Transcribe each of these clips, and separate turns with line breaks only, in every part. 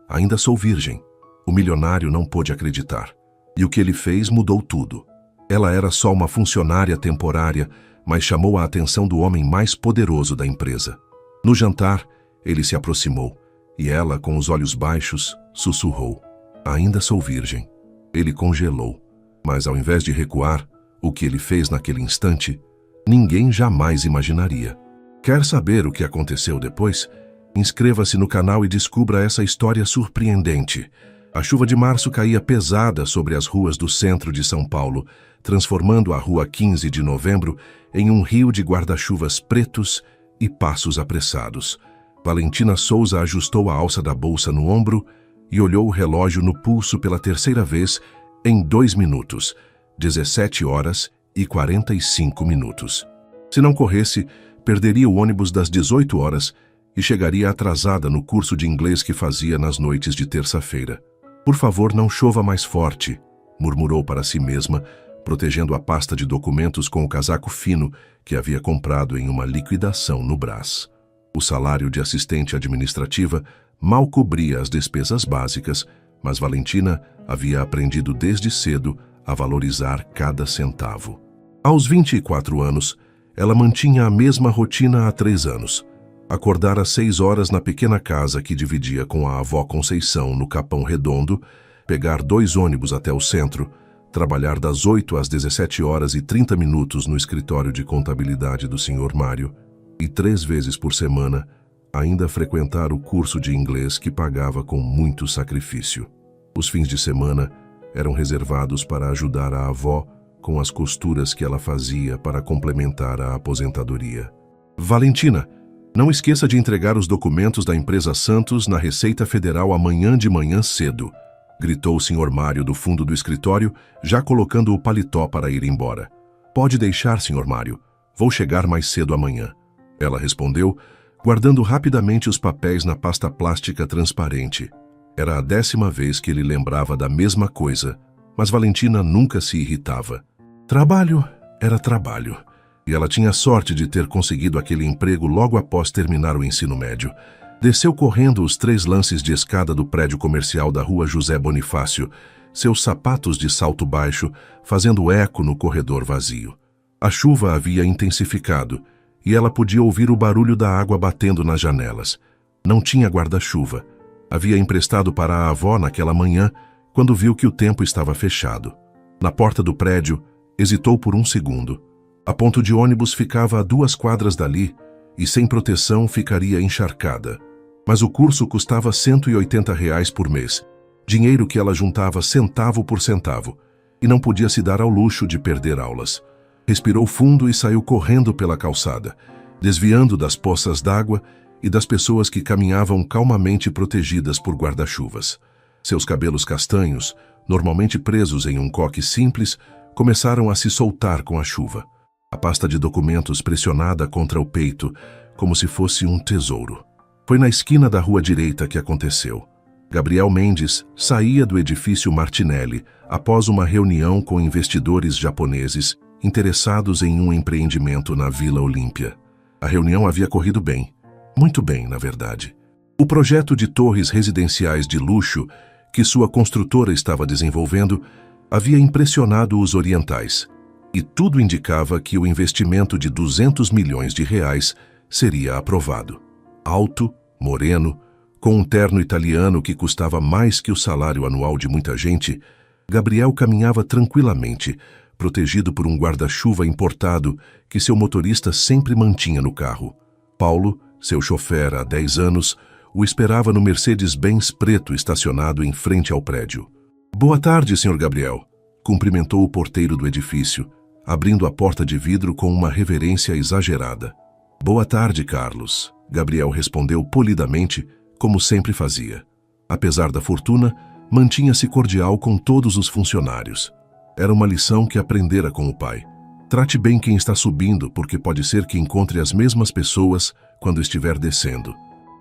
Ainda sou virgem. O milionário não pôde acreditar. E o que ele fez mudou tudo. Ela era só uma funcionária temporária, mas chamou a atenção do homem mais poderoso da empresa. No jantar, ele se aproximou, e ela, com os olhos baixos, sussurrou: "Ainda sou virgem." Ele congelou, mas ao invés de recuar, o que ele fez naquele instante, ninguém jamais imaginaria. Quer saber o que aconteceu depois? Inscreva-se no canal e descubra essa história surpreendente. A chuva de março caía pesada sobre as ruas do centro de São Paulo, transformando a Rua 15 de Novembro em um rio de guarda-chuvas pretos e passos apressados. Valentina Souza ajustou a alça da bolsa no ombro e olhou o relógio no pulso pela terceira vez em 2 minutos, 17 horas e 45 minutos. Se não corresse, perderia o ônibus das 18 horas e chegaria atrasada no curso de inglês que fazia nas noites de terça-feira. "Por favor, não chova mais forte", murmurou para si mesma, protegendo a pasta de documentos com o casaco fino que havia comprado em uma liquidação no Brás. O salário de assistente administrativa mal cobria as despesas básicas, mas Valentina havia aprendido desde cedo a valorizar cada centavo. Aos 24 anos, ela mantinha a mesma rotina há 3 anos. Acordar às 6 horas na pequena casa que dividia com a avó Conceição no Capão Redondo, pegar 2 ônibus até o centro, trabalhar das 8 às 17 horas e 30 minutos no escritório de contabilidade do Sr. Mário e 3 vezes por semana ainda frequentar o curso de inglês que pagava com muito sacrifício. Os fins de semana eram reservados para ajudar a avó com as costuras que ela fazia para complementar a aposentadoria. "Valentina, não esqueça de entregar os documentos da empresa Santos na Receita Federal amanhã de manhã cedo", gritou o Sr. Mário do fundo do escritório, já colocando o paletó para ir embora. "Pode deixar, Sr. Mário. Vou chegar mais cedo amanhã", ela respondeu, guardando rapidamente os papéis na pasta plástica transparente. Era a 10ª vez que ele lembrava da mesma coisa, mas Valentina nunca se irritava. Trabalho era trabalho, e ela tinha sorte de ter conseguido aquele emprego logo após terminar o ensino médio. Desceu correndo os 3 lances de escada do prédio comercial da Rua José Bonifácio, seus sapatos de salto baixo fazendo eco no corredor vazio. A chuva havia intensificado, e ela podia ouvir o barulho da água batendo nas janelas. Não tinha guarda-chuva. Havia emprestado para a avó naquela manhã, quando viu que o tempo estava fechado. Na porta do prédio, hesitou por um segundo. A ponto de ônibus ficava a 2 quadras dali, e sem proteção ficaria encharcada. Mas o curso custava R$ 180 por mês, dinheiro que ela juntava centavo por centavo, e não podia se dar ao luxo de perder aulas. Respirou fundo e saiu correndo pela calçada, desviando das poças d'água e das pessoas que caminhavam calmamente protegidas por guarda-chuvas. Seus cabelos castanhos, normalmente presos em um coque simples, começaram a se soltar com a chuva. A pasta de documentos pressionada contra o peito, como se fosse um tesouro. Foi na esquina da rua direita que aconteceu. Gabriel Mendes saía do edifício Martinelli após uma reunião com investidores japoneses interessados em um empreendimento na Vila Olímpia. A reunião havia corrido bem, muito bem, na verdade. O projeto de torres residenciais de luxo que sua construtora estava desenvolvendo havia impressionado os orientais, e tudo indicava que o investimento de R$ 200 milhões seria aprovado. Alto, moreno, com um terno italiano que custava mais que o salário anual de muita gente, Gabriel caminhava tranquilamente, protegido por um guarda-chuva importado que seu motorista sempre mantinha no carro. Paulo, seu chofer há 10 anos, o esperava no Mercedes-Benz preto estacionado em frente ao prédio. "Boa tarde, Sr. Gabriel", cumprimentou o porteiro do edifício, abrindo a porta de vidro com uma reverência exagerada. "Boa tarde, Carlos", Gabriel respondeu polidamente, como sempre fazia. Apesar da fortuna, mantinha-se cordial com todos os funcionários. Era uma lição que aprendera com o pai. Trate bem quem está subindo, porque pode ser que encontre as mesmas pessoas quando estiver descendo.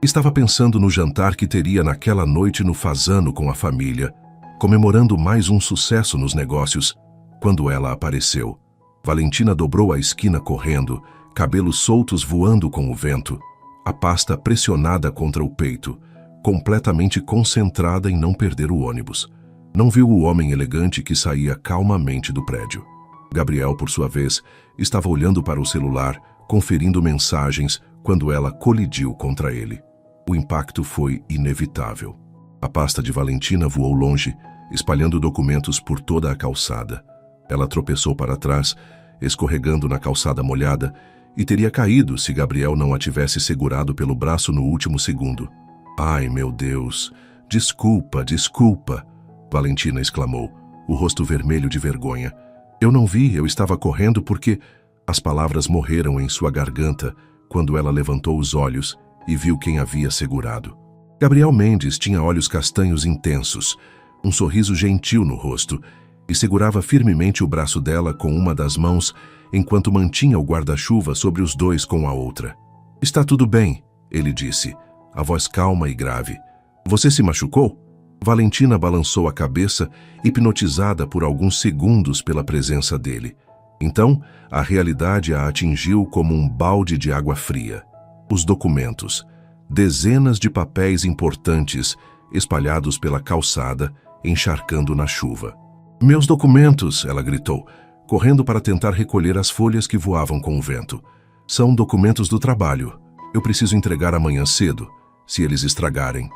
Estava pensando no jantar que teria naquela noite no Fasano com a família, comemorando mais um sucesso nos negócios, quando ela apareceu. Valentina dobrou a esquina correndo, cabelos soltos voando com o vento, a pasta pressionada contra o peito, completamente concentrada em não perder o ônibus. Não viu o homem elegante que saía calmamente do prédio. Gabriel, por sua vez, estava olhando para o celular, conferindo mensagens, quando ela colidiu contra ele. O impacto foi inevitável. A pasta de Valentina voou longe, espalhando documentos por toda a calçada. Ela tropeçou para trás, escorregando na calçada molhada, e teria caído se Gabriel não a tivesse segurado pelo braço no último segundo. "Ai, meu Deus! Desculpa, desculpa!" Valentina exclamou, o rosto vermelho de vergonha. "Eu não vi, eu estava correndo porque..." As palavras morreram em sua garganta quando ela levantou os olhos e viu quem havia segurado. Gabriel Mendes tinha olhos castanhos intensos, um sorriso gentil no rosto, e segurava firmemente o braço dela com uma das mãos, enquanto mantinha o guarda-chuva sobre os dois com a outra. "Está tudo bem", ele disse, a voz calma e grave. "Você se machucou?" Valentina balançou a cabeça, hipnotizada por alguns segundos pela presença dele. Então, a realidade a atingiu como um balde de água fria. Os documentos, dezenas de papéis importantes, espalhados pela calçada, encharcando na chuva. "Meus documentos!" ela gritou, correndo para tentar recolher as folhas que voavam com o vento. "São documentos do trabalho. Eu preciso entregar amanhã cedo, se eles estragarem."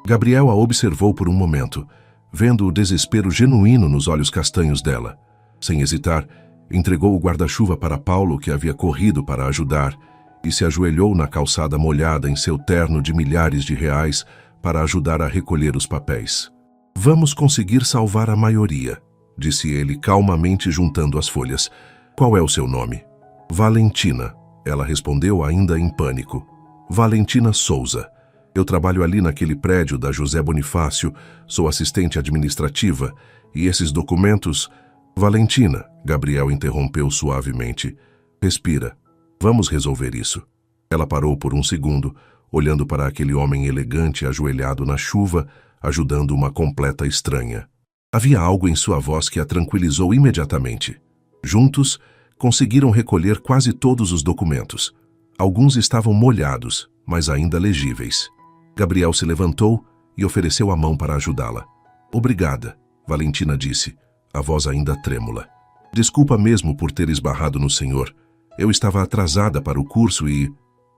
Gabriel a observou por um momento, vendo o desespero genuíno nos olhos castanhos dela. Sem hesitar, entregou o guarda-chuva para Paulo, que havia corrido para ajudar, e se ajoelhou na calçada molhada em seu terno de milhares de reais para ajudar a recolher os papéis. "Vamos conseguir salvar a maioria", disse ele calmamente juntando as folhas. "Qual é o seu nome?" "Valentina", ela respondeu ainda em pânico. "Valentina Souza. Eu trabalho ali naquele prédio da José Bonifácio, sou assistente administrativa, e esses documentos..." "Valentina", Gabriel interrompeu suavemente. "Respira. Vamos resolver isso." Ela parou por um segundo, olhando para aquele homem elegante ajoelhado na chuva, ajudando uma completa estranha. Havia algo em sua voz que a tranquilizou imediatamente. Juntos, conseguiram recolher quase todos os documentos. Alguns estavam molhados, mas ainda legíveis. Gabriel se levantou e ofereceu a mão para ajudá-la. "Obrigada", Valentina disse, a voz ainda trêmula. "Desculpa mesmo por ter esbarrado no senhor. Eu estava atrasada para o curso e..."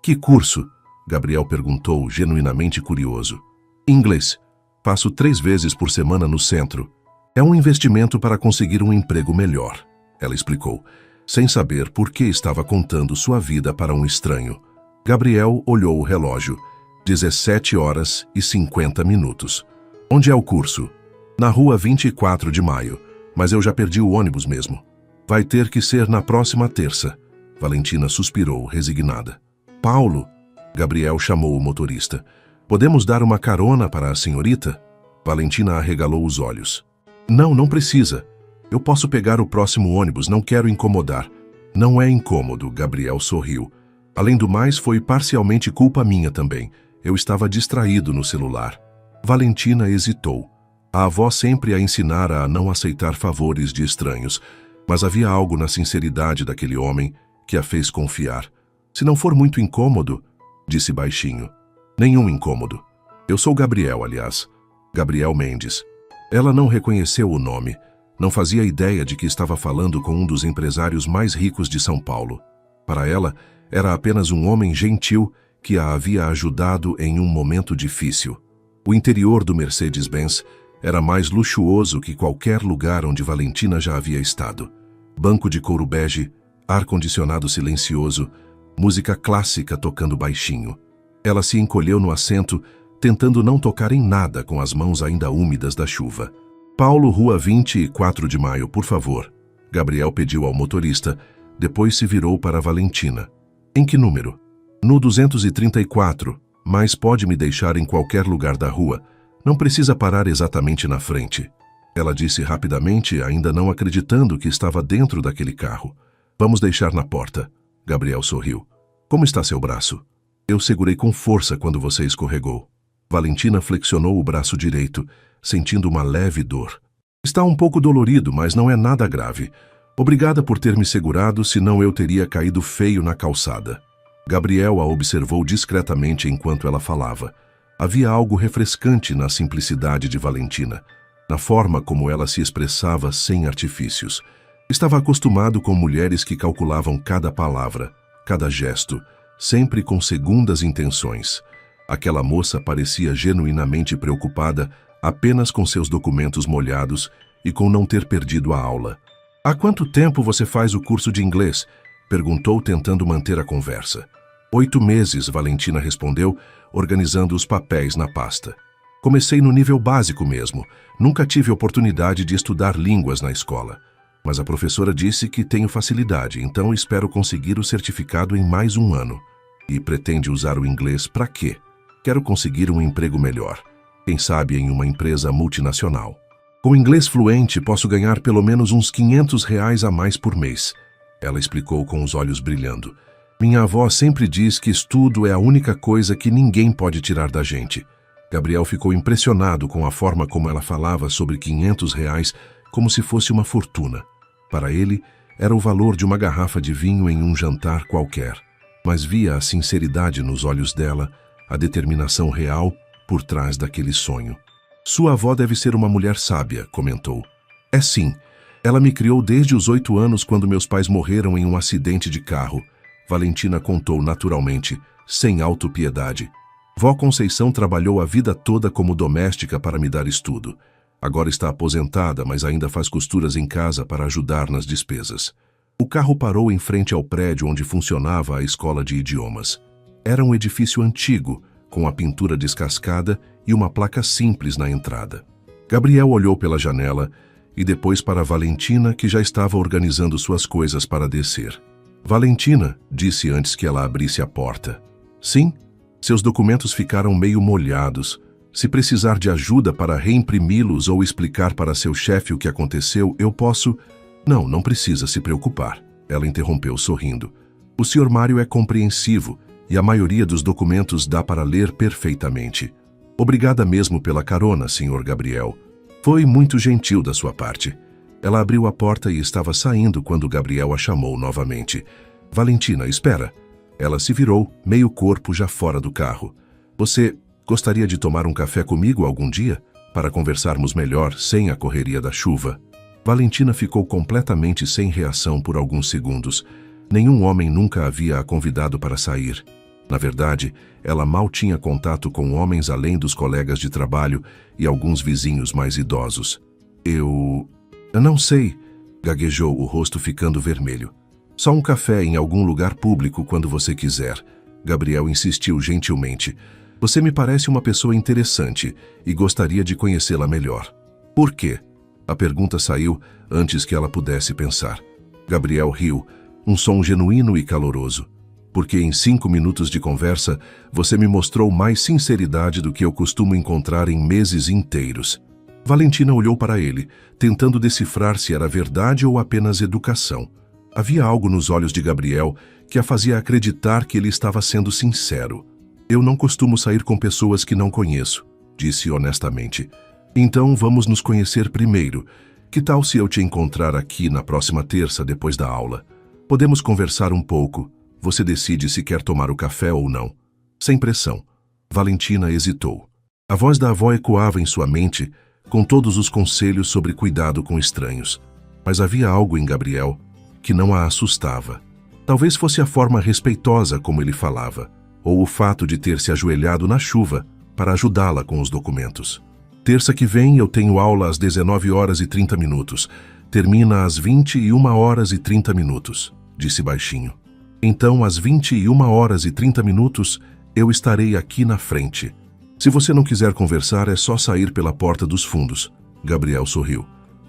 "Que curso?" Gabriel perguntou, genuinamente curioso. "Inglês. Passo 3 vezes por semana no centro. É um investimento para conseguir um emprego melhor", ela explicou, sem saber por que estava contando sua vida para um estranho. Gabriel olhou o relógio. 17h50. "Onde é o curso?" "Na rua 24 de maio, mas eu já perdi o ônibus mesmo." "Vai ter que ser na próxima terça." Valentina suspirou, resignada. "Paulo", Gabriel chamou o motorista. "Podemos dar uma carona para a senhorita?" Valentina arregalou os olhos. Não precisa. Eu posso pegar o próximo ônibus, não quero incomodar." "Não é incômodo", Gabriel sorriu. "Além do mais, foi parcialmente culpa minha também. Eu estava distraído no celular." Valentina hesitou. A avó sempre a ensinara a não aceitar favores de estranhos, mas havia algo na sinceridade daquele homem que a fez confiar. "Se não for muito incômodo", disse baixinho. "Nenhum incômodo. Eu sou Gabriel, aliás. Gabriel Mendes." Ela não reconheceu o nome. Não fazia ideia de que estava falando com um dos empresários mais ricos de São Paulo. Para ela, era apenas um homem gentil que a havia ajudado em um momento difícil. O interior do Mercedes-Benz era mais luxuoso que qualquer lugar onde Valentina já havia estado. Banco de couro bege, ar-condicionado silencioso, música clássica tocando baixinho. Ela se encolheu no assento, tentando não tocar em nada com as mãos ainda úmidas da chuva. "Paulo, rua 24 de maio, por favor", Gabriel pediu ao motorista, depois se virou para Valentina. "Em que número?" "No 234, mas pode me deixar em qualquer lugar da rua. Não precisa parar exatamente na frente", ela disse rapidamente, ainda não acreditando que estava dentro daquele carro. "Vamos deixar na porta." Gabriel sorriu. "Como está seu braço?" "Eu segurei com força quando você escorregou." Valentina flexionou o braço direito, sentindo uma leve dor. "Está um pouco dolorido, mas não é nada grave. Obrigada por ter me segurado, senão eu teria caído feio na calçada." Gabriel a observou discretamente enquanto ela falava. Havia algo refrescante na simplicidade de Valentina, na forma como ela se expressava sem artifícios. Estava acostumado com mulheres que calculavam cada palavra, cada gesto, sempre com segundas intenções. Aquela moça parecia genuinamente preocupada apenas com seus documentos molhados e com não ter perdido a aula. "Há quanto tempo você faz o curso de inglês?" perguntou, tentando manter a conversa. 8 meses, Valentina respondeu, organizando os papéis na pasta. "Comecei no nível básico mesmo. Nunca tive oportunidade de estudar línguas na escola. Mas a professora disse que tenho facilidade, então espero conseguir o certificado em mais um ano." "E pretende usar o inglês para quê?" "Quero conseguir um emprego melhor. Quem sabe em uma empresa multinacional. Com inglês fluente, posso ganhar pelo menos uns R$ 500 a mais por mês." Ela explicou com os olhos brilhando. "Minha avó sempre diz que estudo é a única coisa que ninguém pode tirar da gente." Gabriel ficou impressionado com a forma como ela falava sobre R$ 500, como se fosse uma fortuna. Para ele, era o valor de uma garrafa de vinho em um jantar qualquer. Mas via a sinceridade nos olhos dela, a determinação real por trás daquele sonho. "Sua avó deve ser uma mulher sábia", comentou. "É sim. Ela me criou desde os 8 anos, quando meus pais morreram em um acidente de carro." Valentina contou naturalmente, sem autopiedade. "Vó Conceição trabalhou a vida toda como doméstica para me dar estudo. Agora está aposentada, mas ainda faz costuras em casa para ajudar nas despesas." O carro parou em frente ao prédio onde funcionava a escola de idiomas. Era um edifício antigo, com a pintura descascada e uma placa simples na entrada. Gabriel olhou pela janela e depois para Valentina, que já estava organizando suas coisas para descer. "Valentina", disse antes que ela abrisse a porta. "Sim, seus documentos ficaram meio molhados. Se precisar de ajuda para reimprimi-los ou explicar para seu chefe o que aconteceu, eu posso..." Não precisa se preocupar", ela interrompeu sorrindo. "O Sr. Mário é compreensivo e a maioria dos documentos dá para ler perfeitamente. Obrigada mesmo pela carona, Sr. Gabriel. Foi muito gentil da sua parte." Ela abriu a porta e estava saindo quando Gabriel a chamou novamente. "Valentina, espera." Ela se virou, meio corpo já fora do carro. "Você gostaria de tomar um café comigo algum dia? Para conversarmos melhor, sem a correria da chuva?" Valentina ficou completamente sem reação por alguns segundos. Nenhum homem nunca havia a convidado para sair. Na verdade, ela mal tinha contato com homens além dos colegas de trabalho e alguns vizinhos mais idosos. Eu não sei", gaguejou, o rosto ficando vermelho. "Só um café em algum lugar público quando você quiser." Gabriel insistiu gentilmente. "Você me parece uma pessoa interessante e gostaria de conhecê-la melhor." "Por quê?" A pergunta saiu antes que ela pudesse pensar. Gabriel riu, um som genuíno e caloroso. "Porque em 5 minutos de conversa, você me mostrou mais sinceridade do que eu costumo encontrar em meses inteiros." Valentina olhou para ele, tentando decifrar se era verdade ou apenas educação. Havia algo nos olhos de Gabriel que a fazia acreditar que ele estava sendo sincero. "Eu não costumo sair com pessoas que não conheço", disse honestamente. "Então vamos nos conhecer primeiro. Que tal se eu te encontrar aqui na próxima terça depois da aula? Podemos conversar um pouco. Você decide se quer tomar o café ou não." Sem pressão. Valentina hesitou. A voz da avó ecoava em sua mente, com todos os conselhos sobre cuidado com estranhos. Mas havia algo em Gabriel que não a assustava. Talvez fosse a forma respeitosa como ele falava, ou o fato de ter se ajoelhado na chuva para ajudá-la com os documentos. "Terça que vem eu tenho aula às 19h30. Termina às 21h30, disse baixinho. "Então, às 21h30, eu estarei aqui na frente. Se você não quiser conversar, é só sair pela porta dos fundos." Gabriel sorriu.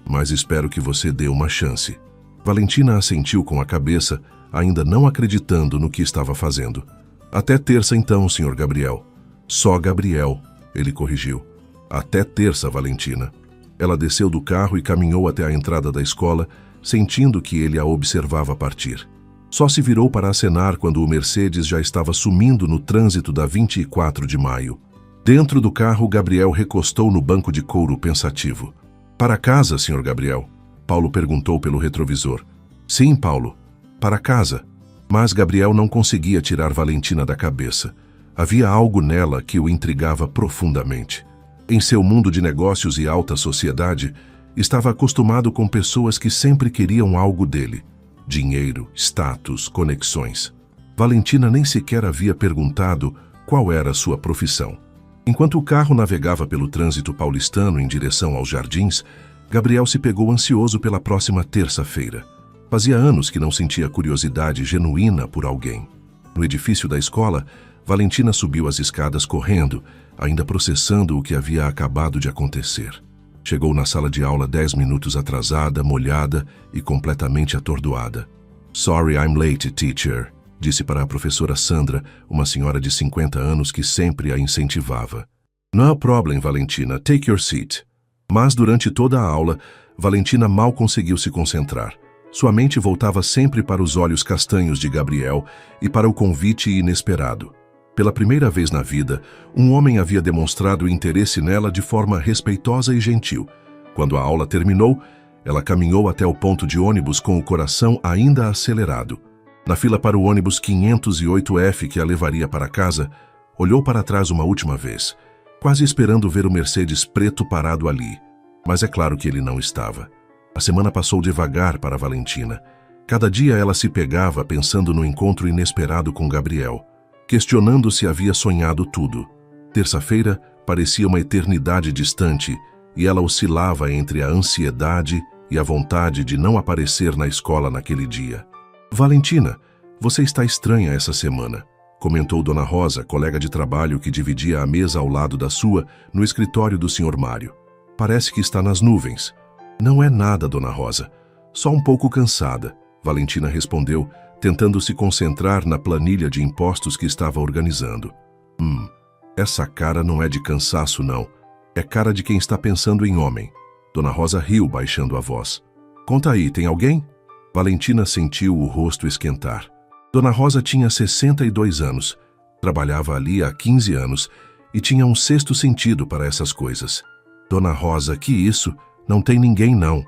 "Mas espero que você dê uma chance." Valentina assentiu com a cabeça, ainda não acreditando no que estava fazendo. "Até terça então, Sr. Gabriel." "Só Gabriel", ele corrigiu. "Até terça, Valentina." Ela desceu do carro e caminhou até a entrada da escola, sentindo que ele a observava partir. Só se virou para acenar quando o Mercedes já estava sumindo no trânsito da 24 de maio. Dentro do carro, Gabriel recostou no banco de couro pensativo. "Para casa, Sr. Gabriel?" Paulo perguntou pelo retrovisor. "Sim, Paulo, para casa." Mas Gabriel não conseguia tirar Valentina da cabeça. Havia algo nela que o intrigava profundamente. Em seu mundo de negócios e alta sociedade, estava acostumado com pessoas que sempre queriam algo dele: dinheiro, status, conexões. Valentina nem sequer havia perguntado qual era sua profissão. Enquanto o carro navegava pelo trânsito paulistano em direção aos jardins, Gabriel se pegou ansioso pela próxima terça-feira. Fazia anos que não sentia curiosidade genuína por alguém. No edifício da escola, Valentina subiu as escadas correndo, ainda processando o que havia acabado de acontecer. Chegou na sala de aula 10 minutos atrasada, molhada e completamente atordoada. "Sorry, I'm late, teacher", disse para a professora Sandra, uma senhora de 50 anos que sempre a incentivava. "No problem, Valentina, take your seat." Mas durante toda a aula, Valentina mal conseguiu se concentrar. Sua mente voltava sempre para os olhos castanhos de Gabriel e para o convite inesperado. Pela primeira vez na vida, um homem havia demonstrado interesse nela de forma respeitosa e gentil. Quando a aula terminou, ela caminhou até o ponto de ônibus com o coração ainda acelerado. Na fila para o ônibus 508F que a levaria para casa, olhou para trás uma última vez, quase esperando ver o Mercedes preto parado ali. Mas é claro que ele não estava. A semana passou devagar para Valentina. Cada dia ela se pegava pensando no encontro inesperado com Gabriel, questionando se havia sonhado tudo. Terça-feira parecia uma eternidade distante e ela oscilava entre a ansiedade e a vontade de não aparecer na escola naquele dia. "Valentina, você está estranha essa semana", comentou Dona Rosa, colega de trabalho que dividia a mesa ao lado da sua, no escritório do Sr. Mário. "Parece que está nas nuvens." "Não é nada, Dona Rosa. Só um pouco cansada", Valentina respondeu, tentando se concentrar na planilha de impostos que estava organizando. Essa cara não é de cansaço, não. É cara de quem está pensando em homem." Dona Rosa riu, baixando a voz. "Conta aí, tem alguém?" Valentina sentiu o rosto esquentar. Dona Rosa tinha 62 anos, trabalhava ali há 15 anos e tinha um sexto sentido para essas coisas. "Dona Rosa, que isso? Não tem ninguém, não."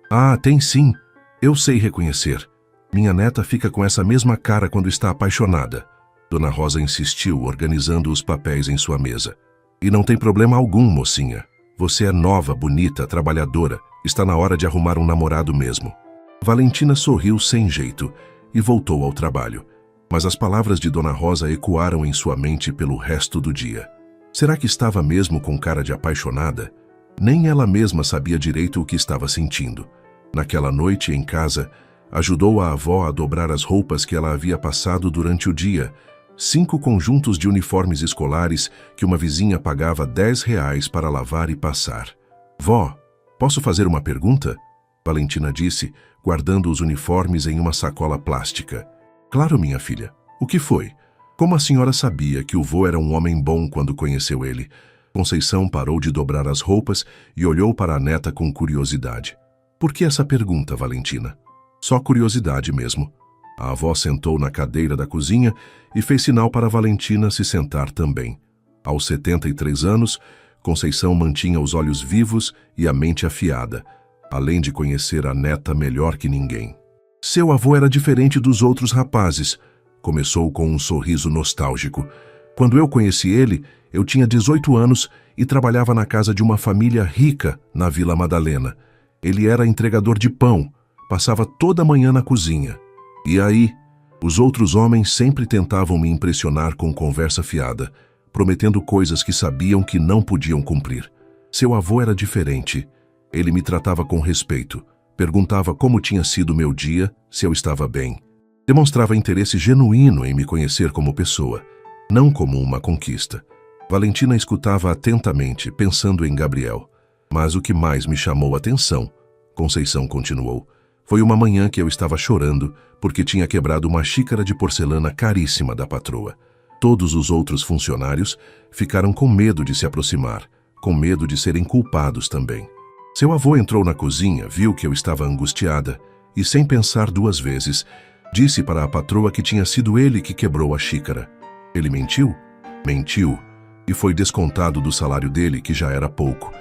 "Ah, tem sim. Eu sei reconhecer. Minha neta fica com essa mesma cara quando está apaixonada." Dona Rosa insistiu, organizando os papéis em sua mesa. "E não tem problema algum, mocinha. Você é nova, bonita, trabalhadora. Está na hora de arrumar um namorado mesmo." Valentina sorriu sem jeito e voltou ao trabalho. Mas as palavras de Dona Rosa ecoaram em sua mente pelo resto do dia. Será que estava mesmo com cara de apaixonada? Nem ela mesma sabia direito o que estava sentindo. Naquela noite, em casa, ajudou a avó a dobrar as roupas que ela havia passado durante o dia, 5 conjuntos de uniformes escolares que uma vizinha pagava R$ 10 para lavar e passar. "Vó, posso fazer uma pergunta?" Valentina disse, guardando os uniformes em uma sacola plástica. "Claro, minha filha. O que foi? Como a senhora sabia que o vô era um homem bom quando conheceu ele?" Conceição parou de dobrar as roupas e olhou para a neta com curiosidade. "Por que essa pergunta, Valentina?" "Só curiosidade mesmo." A avó sentou na cadeira da cozinha e fez sinal para Valentina se sentar também. Aos 73 anos, Conceição mantinha os olhos vivos e a mente afiada, além de conhecer a neta melhor que ninguém. "Seu avô era diferente dos outros rapazes", começou com um sorriso nostálgico. "Quando eu conheci ele, eu tinha 18 anos e trabalhava na casa de uma família rica na Vila Madalena. Ele era entregador de pão, passava toda manhã na cozinha. E aí, os outros homens sempre tentavam me impressionar com conversa fiada, prometendo coisas que sabiam que não podiam cumprir. Seu avô era diferente. Ele me tratava com respeito, perguntava como tinha sido meu dia, se eu estava bem. Demonstrava interesse genuíno em me conhecer como pessoa, não como uma conquista." Valentina escutava atentamente, pensando em Gabriel. "Mas o que mais me chamou a atenção", Conceição continuou, "foi uma manhã que eu estava chorando porque tinha quebrado uma xícara de porcelana caríssima da patroa. Todos os outros funcionários ficaram com medo de se aproximar, com medo de serem culpados também. Seu avô entrou na cozinha, viu que eu estava angustiada e, sem pensar 2 vezes, disse para a patroa que tinha sido ele que quebrou a xícara. Ele mentiu? Mentiu, e foi descontado do salário dele, que já era pouco.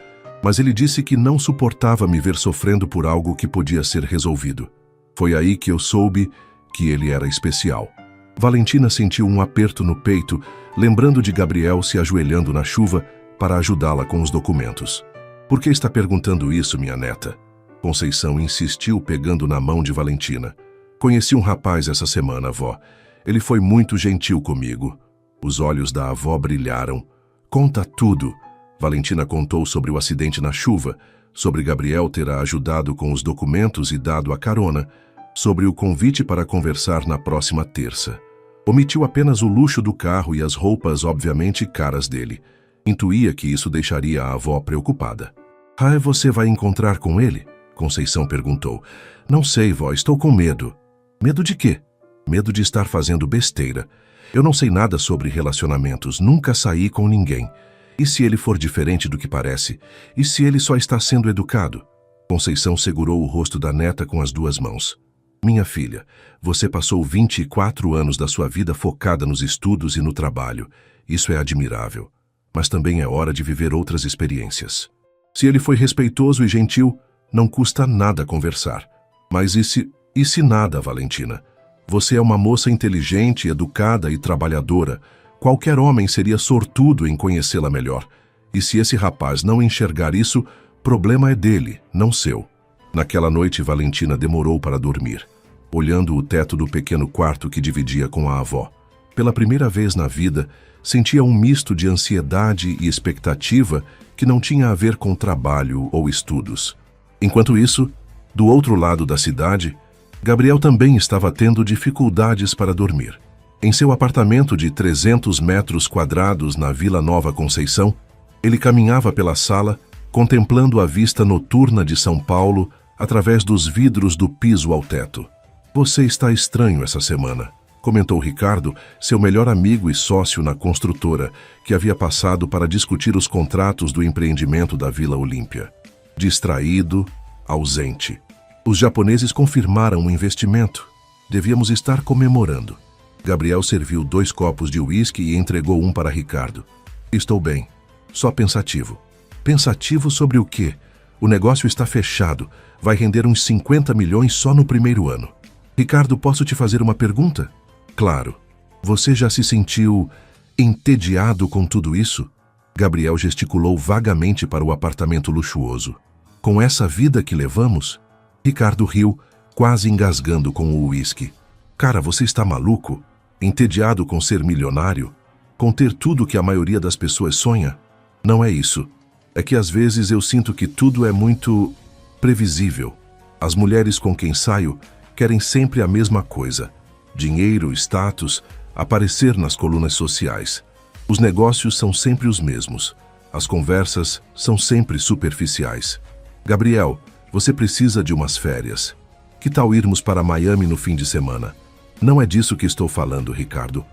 Mas ele disse que não suportava me ver sofrendo por algo que podia ser resolvido. Foi aí que eu soube que ele era especial. Valentina sentiu um aperto no peito, lembrando de Gabriel se ajoelhando na chuva para ajudá-la com os documentos. Por que está perguntando isso, minha neta? Conceição insistiu, pegando na mão de Valentina. Conheci um rapaz essa semana, avó. Ele foi muito gentil comigo. Os olhos da avó brilharam. Conta tudo. Valentina contou sobre o acidente na chuva, sobre Gabriel ter a ajudado com os documentos e dado a carona, sobre o convite para conversar na próxima terça. Omitiu apenas o luxo do carro e as roupas obviamente caras dele. Intuía que isso deixaria a avó preocupada. Ah, você vai encontrar com ele? Conceição perguntou. Não sei, vó, estou com medo. Medo de quê? Medo de estar fazendo besteira. Eu não sei nada sobre relacionamentos, nunca saí com ninguém. E se ele for diferente do que parece? E se ele só está sendo educado? Conceição segurou o rosto da neta com as duas mãos. Minha filha, você passou 24 anos da sua vida focada nos estudos e no trabalho. Isso é admirável. Mas também é hora de viver outras experiências. Se ele foi respeitoso e gentil, não custa nada conversar. Mas e se nada, Valentina? Você é uma moça inteligente, educada e trabalhadora. Qualquer homem seria sortudo em conhecê-la melhor. E se esse rapaz não enxergar isso, problema é dele, não seu. Naquela noite, Valentina demorou para dormir, olhando o teto do pequeno quarto que dividia com a avó. Pela primeira vez na vida, sentia um misto de ansiedade e expectativa que não tinha a ver com trabalho ou estudos. Enquanto isso, do outro lado da cidade, Gabriel também estava tendo dificuldades para dormir. Em seu apartamento de 300 metros quadrados na Vila Nova Conceição, ele caminhava pela sala, contemplando a vista noturna de São Paulo através dos vidros do piso ao teto. Você está estranho essa semana, comentou Ricardo, seu melhor amigo e sócio na construtora, que havia passado para discutir os contratos do empreendimento da Vila Olímpia. Distraído, ausente. Os japoneses confirmaram o investimento. Devíamos estar comemorando. Gabriel serviu 2 copos de uísque e entregou um para Ricardo. Estou bem, só pensativo. Pensativo sobre o quê? O negócio está fechado. Vai render uns 50 milhões só no primeiro ano. Ricardo, posso te fazer uma pergunta? Claro. Você já se sentiu entediado com tudo isso? Gabriel gesticulou vagamente para o apartamento luxuoso. Com essa vida que levamos? Ricardo riu, quase engasgando com o uísque. Cara, você está maluco? Entediado com ser milionário? Com ter tudo que a maioria das pessoas sonha? Não é isso. É que às vezes eu sinto que tudo é muito previsível. As mulheres com quem saio querem sempre a mesma coisa. Dinheiro, status, aparecer nas colunas sociais. Os negócios são sempre os mesmos. As conversas são sempre superficiais. Gabriel, você precisa de umas férias. Que tal irmos para Miami no fim de semana? Não é disso que estou falando, Ricardo.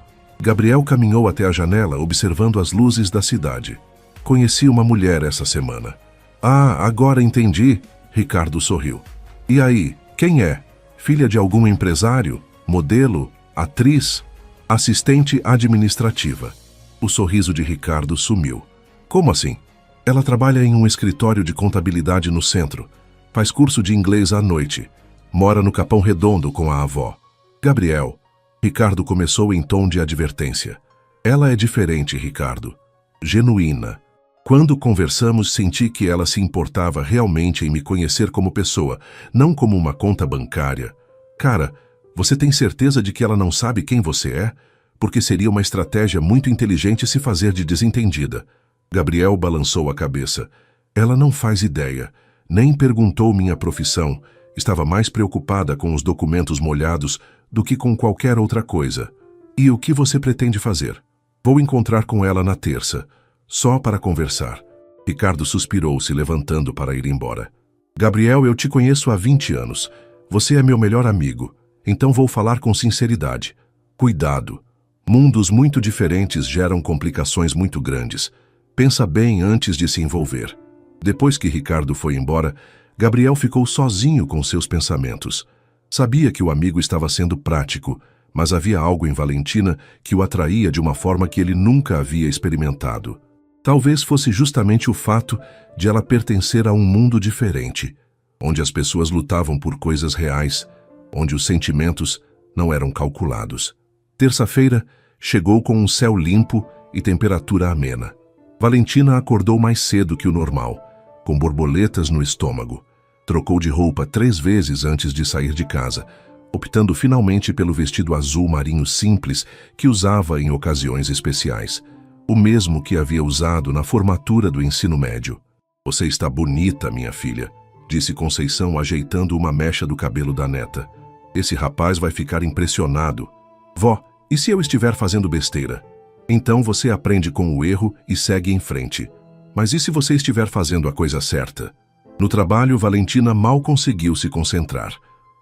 Gabriel caminhou até a janela, observando as luzes da cidade. Conheci uma mulher essa semana. Ah, agora entendi. Ricardo sorriu. E aí, quem é? Filha de algum empresário? Modelo? Atriz? Assistente administrativa. O sorriso de Ricardo sumiu. Como assim? Ela trabalha em um escritório de contabilidade no centro. Faz curso de inglês à noite. Mora no Capão Redondo com a avó. Gabriel. Ricardo começou em tom de advertência. Ela é diferente, Ricardo. Genuína. Quando conversamos, senti que ela se importava realmente em me conhecer como pessoa, não como uma conta bancária. Cara, você tem certeza de que ela não sabe quem você é? Porque seria uma estratégia muito inteligente se fazer de desentendida. Gabriel balançou a cabeça. Ela não faz ideia. Nem perguntou minha profissão. Estava mais preocupada com os documentos molhados do que com qualquer outra coisa. E o que você pretende fazer? Vou encontrar com ela na terça, só para conversar. Ricardo suspirou, se levantando para ir embora. Gabriel, eu te conheço há 20 anos. Você é meu melhor amigo, então vou falar com sinceridade. Cuidado. Mundos muito diferentes geram complicações muito grandes. Pensa bem antes de se envolver. Depois que Ricardo foi embora, Gabriel ficou sozinho com seus pensamentos. Sabia que o amigo estava sendo prático, mas havia algo em Valentina que o atraía de uma forma que ele nunca havia experimentado. Talvez fosse justamente o fato de ela pertencer a um mundo diferente, onde as pessoas lutavam por coisas reais, onde os sentimentos não eram calculados. Terça-feira chegou com um céu limpo e temperatura amena. Valentina acordou mais cedo que o normal, com borboletas no estômago. Trocou de roupa 3 vezes antes de sair de casa, optando finalmente pelo vestido azul marinho simples que usava em ocasiões especiais, o mesmo que havia usado na formatura do ensino médio. "Você está bonita, minha filha", disse Conceição, ajeitando uma mecha do cabelo da neta. "Esse rapaz vai ficar impressionado." "Vó, e se eu estiver fazendo besteira?" "Então você aprende com o erro e segue em frente. Mas e se você estiver fazendo a coisa certa?" No trabalho, Valentina mal conseguiu se concentrar.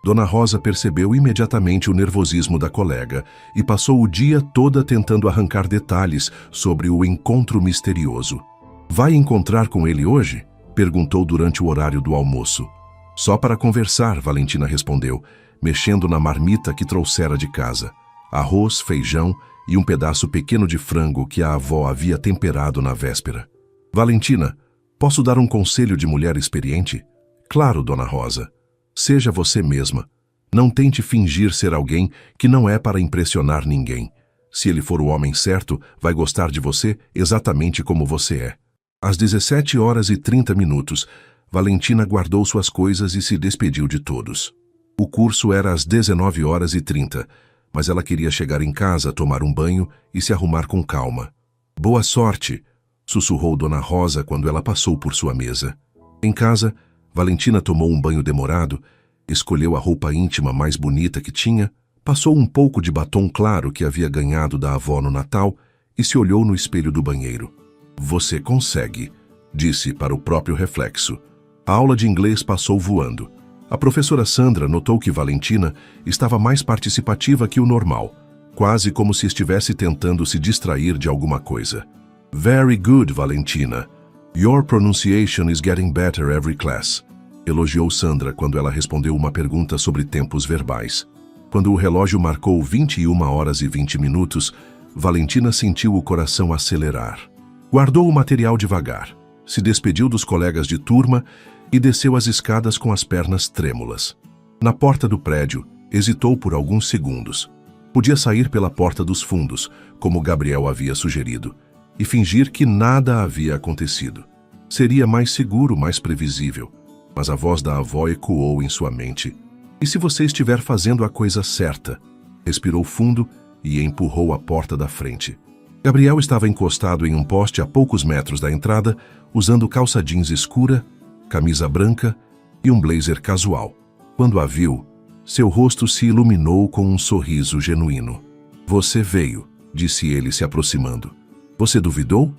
Dona Rosa percebeu imediatamente o nervosismo da colega e passou o dia todo tentando arrancar detalhes sobre o encontro misterioso. "Vai encontrar com ele hoje?" perguntou durante o horário do almoço. "Só para conversar", Valentina respondeu, mexendo na marmita que trouxera de casa. Arroz, feijão e um pedaço pequeno de frango que a avó havia temperado na véspera. "Valentina, posso dar um conselho de mulher experiente?" "Claro, Dona Rosa. Seja você mesma. Não tente fingir ser alguém que não é para impressionar ninguém. Se ele for o homem certo, vai gostar de você exatamente como você é." Às 17h30, Valentina guardou suas coisas e se despediu de todos. O curso era às 19h30, mas ela queria chegar em casa, tomar um banho e se arrumar com calma. "Boa sorte", sussurrou Dona Rosa quando ela passou por sua mesa. Em casa, Valentina tomou um banho demorado, escolheu a roupa íntima mais bonita que tinha, passou um pouco de batom claro que havia ganhado da avó no Natal e se olhou no espelho do banheiro. "Você consegue", disse para o próprio reflexo. A aula de inglês passou voando. A professora Sandra notou que Valentina estava mais participativa que o normal, quase como se estivesse tentando se distrair de alguma coisa. "Very good, Valentina. Your pronunciation is getting better every class", elogiou Sandra quando ela respondeu uma pergunta sobre tempos verbais. Quando o relógio marcou 21h20, Valentina sentiu o coração acelerar. Guardou o material devagar, se despediu dos colegas de turma e desceu as escadas com as pernas trêmulas. Na porta do prédio, hesitou por alguns segundos. Podia sair pela porta dos fundos, como Gabriel havia sugerido, e fingir que nada havia acontecido. Seria mais seguro, mais previsível. Mas a voz da avó ecoou em sua mente. "E se você estiver fazendo a coisa certa?" Respirou fundo e empurrou a porta da frente. Gabriel estava encostado em um poste a poucos metros da entrada, usando calça jeans escura, camisa branca e um blazer casual. Quando a viu, seu rosto se iluminou com um sorriso genuíno. "Você veio", disse ele se aproximando. "Você duvidou?"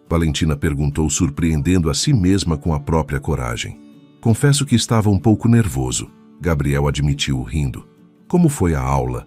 Valentina perguntou, surpreendendo a si mesma com a própria coragem. "Confesso que estava um pouco nervoso", Gabriel admitiu, rindo. "Como foi a aula?"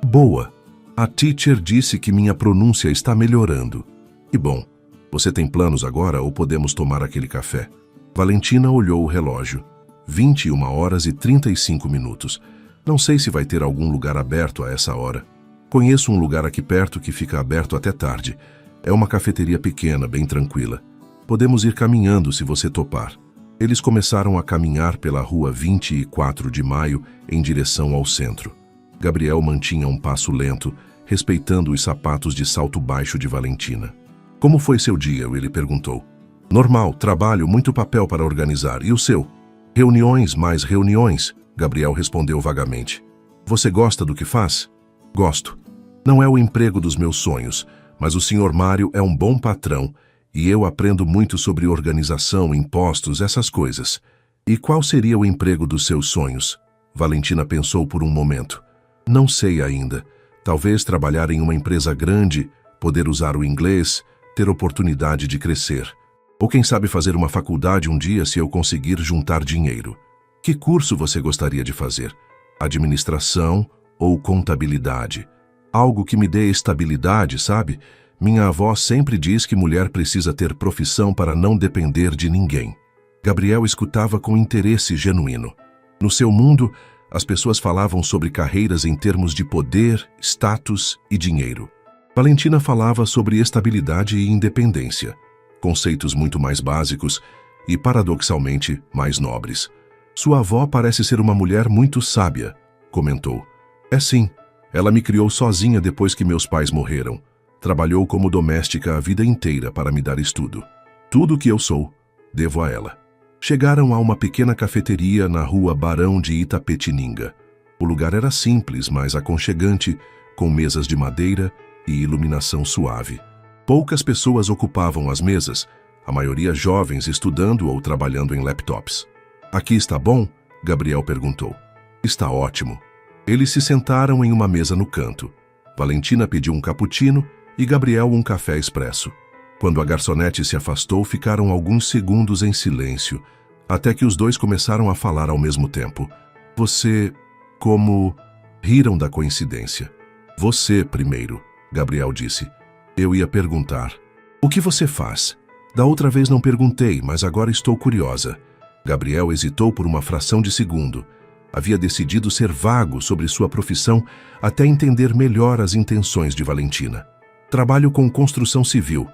"Boa. A teacher disse que minha pronúncia está melhorando." "E bom, você tem planos agora ou podemos tomar aquele café?" Valentina olhou o relógio. 21h35. "Não sei se vai ter algum lugar aberto a essa hora. Conheço um lugar aqui perto que fica aberto até tarde. É uma cafeteria pequena, bem tranquila. Podemos ir caminhando se você topar." Eles começaram a caminhar pela rua 24 de Maio em direção ao centro. Gabriel mantinha um passo lento, respeitando os sapatos de salto baixo de Valentina. "Como foi seu dia?" ele perguntou. "Normal, trabalho, muito papel para organizar. E o seu?" "Reuniões, mais reuniões", Gabriel respondeu vagamente. "Você gosta do que faz?" "Gosto. Não é o emprego dos meus sonhos, mas o Sr. Mário é um bom patrão e eu aprendo muito sobre organização, impostos, essas coisas." "E qual seria o emprego dos seus sonhos?" Valentina pensou por um momento. "Não sei ainda. Talvez trabalhar em uma empresa grande, poder usar o inglês, ter oportunidade de crescer. Ou quem sabe fazer uma faculdade um dia se eu conseguir juntar dinheiro." "Que curso você gostaria de fazer? Administração ou contabilidade? Algo que me dê estabilidade, sabe? Minha avó sempre diz que mulher precisa ter profissão para não depender de ninguém." Gabriel escutava com interesse genuíno. No seu mundo, as pessoas falavam sobre carreiras em termos de poder, status e dinheiro. Valentina falava sobre estabilidade e independência, conceitos muito mais básicos e, paradoxalmente, mais nobres. "Sua avó parece ser uma mulher muito sábia", comentou. "É sim, Ela me criou sozinha depois que meus pais morreram. Trabalhou como doméstica a vida inteira para me dar estudo. Tudo o que eu sou, devo a ela. Chegaram a uma pequena cafeteria na rua Barão de Itapetininga. O lugar era simples, mas aconchegante, com mesas de madeira e iluminação suave. Poucas pessoas ocupavam as mesas, a maioria jovens estudando ou trabalhando em laptops. "Aqui está bom?" Gabriel perguntou. "Está ótimo." Eles se sentaram em uma mesa no canto. Valentina pediu um cappuccino e Gabriel um café expresso. Quando a garçonete se afastou, ficaram alguns segundos em silêncio, até que os dois começaram a falar ao mesmo tempo. "Você... como..." Riram da coincidência. "Você primeiro", Gabriel disse. "Eu ia perguntar. O que você faz? Da outra vez não perguntei, mas agora estou curiosa." Gabriel hesitou por uma fração de segundo. Havia decidido ser vago sobre sua profissão até entender melhor as intenções de Valentina. "Trabalho com construção civil.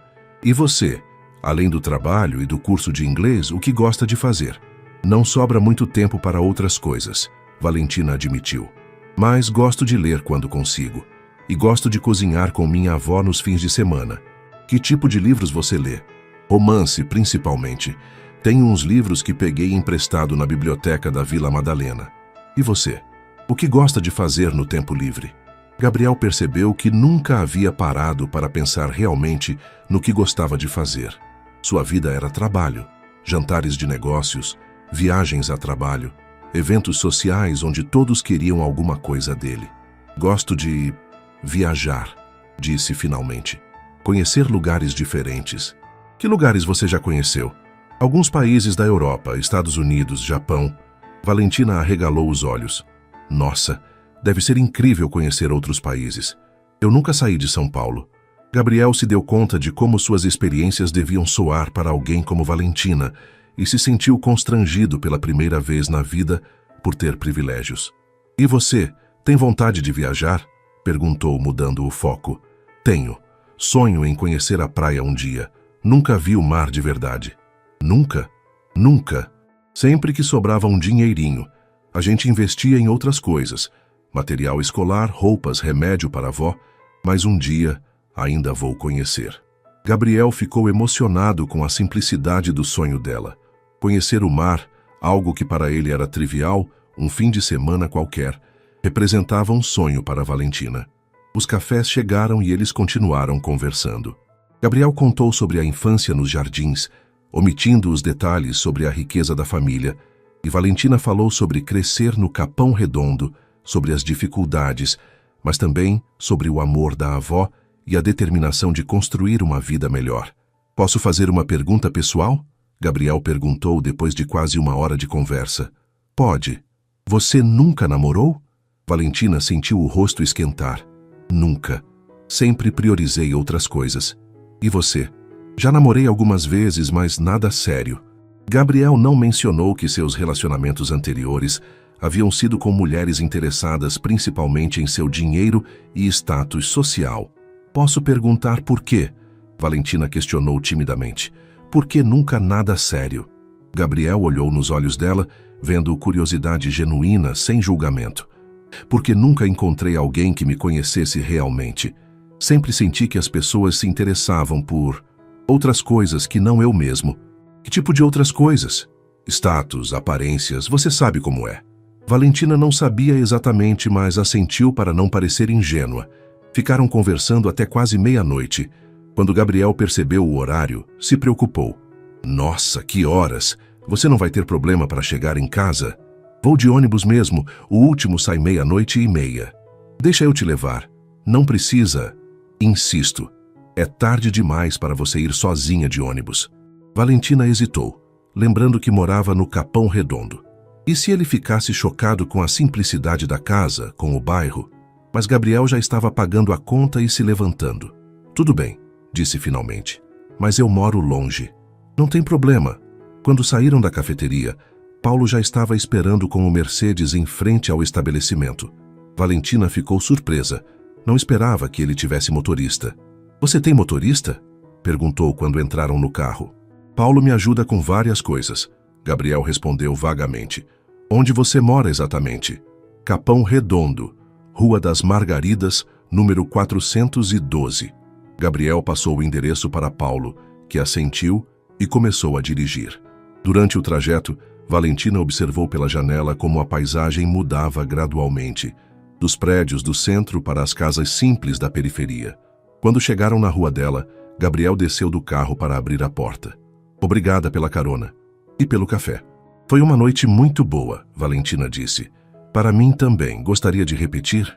E você, além do trabalho e do curso de inglês, o que gosta de fazer?" "Não sobra muito tempo para outras coisas", Valentina admitiu. "Mas gosto de ler quando consigo. E gosto de cozinhar com minha avó nos fins de semana." "Que tipo de livros você lê?" "Romance, principalmente. Tenho uns livros que peguei emprestado na biblioteca da Vila Madalena." "E você? O que gosta de fazer no tempo livre?" Gabriel percebeu que nunca havia parado para pensar realmente no que gostava de fazer. Sua vida era trabalho, jantares de negócios, viagens a trabalho, eventos sociais onde todos queriam alguma coisa dele. "Gosto de viajar", disse finalmente. "Conhecer lugares diferentes." "Que lugares você já conheceu?" "Alguns países da Europa, Estados Unidos, Japão." Valentina arregalou os olhos. "Nossa, deve ser incrível conhecer outros países. Eu nunca saí de São Paulo." Gabriel se deu conta de como suas experiências deviam soar para alguém como Valentina e se sentiu constrangido pela primeira vez na vida por ter privilégios. "E você, tem vontade de viajar?" perguntou, mudando o foco. "Tenho. Sonho em conhecer a praia um dia. Nunca vi o mar de verdade." "Nunca?" "Nunca. Sempre que sobrava um dinheirinho, a gente investia em outras coisas. Material escolar, roupas, remédio para a avó, mas um dia ainda vou conhecer." Gabriel ficou emocionado com a simplicidade do sonho dela. Conhecer o mar, algo que para ele era trivial, um fim de semana qualquer, representava um sonho para Valentina. Os cafés chegaram e eles continuaram conversando. Gabriel contou sobre a infância nos jardins, omitindo os detalhes sobre a riqueza da família, e Valentina falou sobre crescer no Capão Redondo, sobre as dificuldades, mas também sobre o amor da avó e a determinação de construir uma vida melhor. "Posso fazer uma pergunta pessoal?" Gabriel perguntou depois de quase uma hora de conversa. "Pode. Você nunca namorou?" Valentina sentiu o rosto esquentar. "Nunca. Sempre priorizei outras coisas." "E você?" "Já namorei algumas vezes, mas nada sério." Gabriel não mencionou que seus relacionamentos anteriores haviam sido com mulheres interessadas principalmente em seu dinheiro e status social. "Posso perguntar por quê?" Valentina questionou timidamente. "Por que nunca nada sério?" Gabriel olhou nos olhos dela, vendo curiosidade genuína, sem julgamento. "Porque nunca encontrei alguém que me conhecesse realmente. Sempre senti que as pessoas se interessavam por outras coisas que não eu mesmo." "Que tipo de outras coisas?" "Status, aparências, você sabe como é." Valentina não sabia exatamente, mas assentiu para não parecer ingênua. Ficaram conversando até quase meia-noite. Quando Gabriel percebeu o horário, se preocupou. "Nossa, que horas! Você não vai ter problema para chegar em casa?" "Vou de ônibus mesmo, o último sai 00:30." "Deixa eu te levar." "Não precisa." "Insisto. É tarde demais para você ir sozinha de ônibus." Valentina hesitou, lembrando que morava no Capão Redondo. E se ele ficasse chocado com a simplicidade da casa, com o bairro? Mas Gabriel já estava pagando a conta e se levantando. "Tudo bem", disse finalmente. "Mas eu moro longe." "Não tem problema." Quando saíram da cafeteria, Paulo já estava esperando com o Mercedes em frente ao estabelecimento. Valentina ficou surpresa. Não esperava que ele tivesse motorista. "Você tem motorista?" perguntou quando entraram no carro. "Paulo me ajuda com várias coisas", Gabriel respondeu vagamente. "Onde você mora exatamente?" "Capão Redondo." Rua das Margaridas, número 412. Gabriel passou o endereço para Paulo, que assentiu e começou a dirigir. Durante o trajeto, Valentina observou pela janela como a paisagem mudava gradualmente, dos prédios do centro para as casas simples da periferia. Quando chegaram na rua dela, Gabriel desceu do carro para abrir a porta. Obrigada pela carona. E pelo café. Foi uma noite muito boa, Valentina disse. Para mim também. Gostaria de repetir?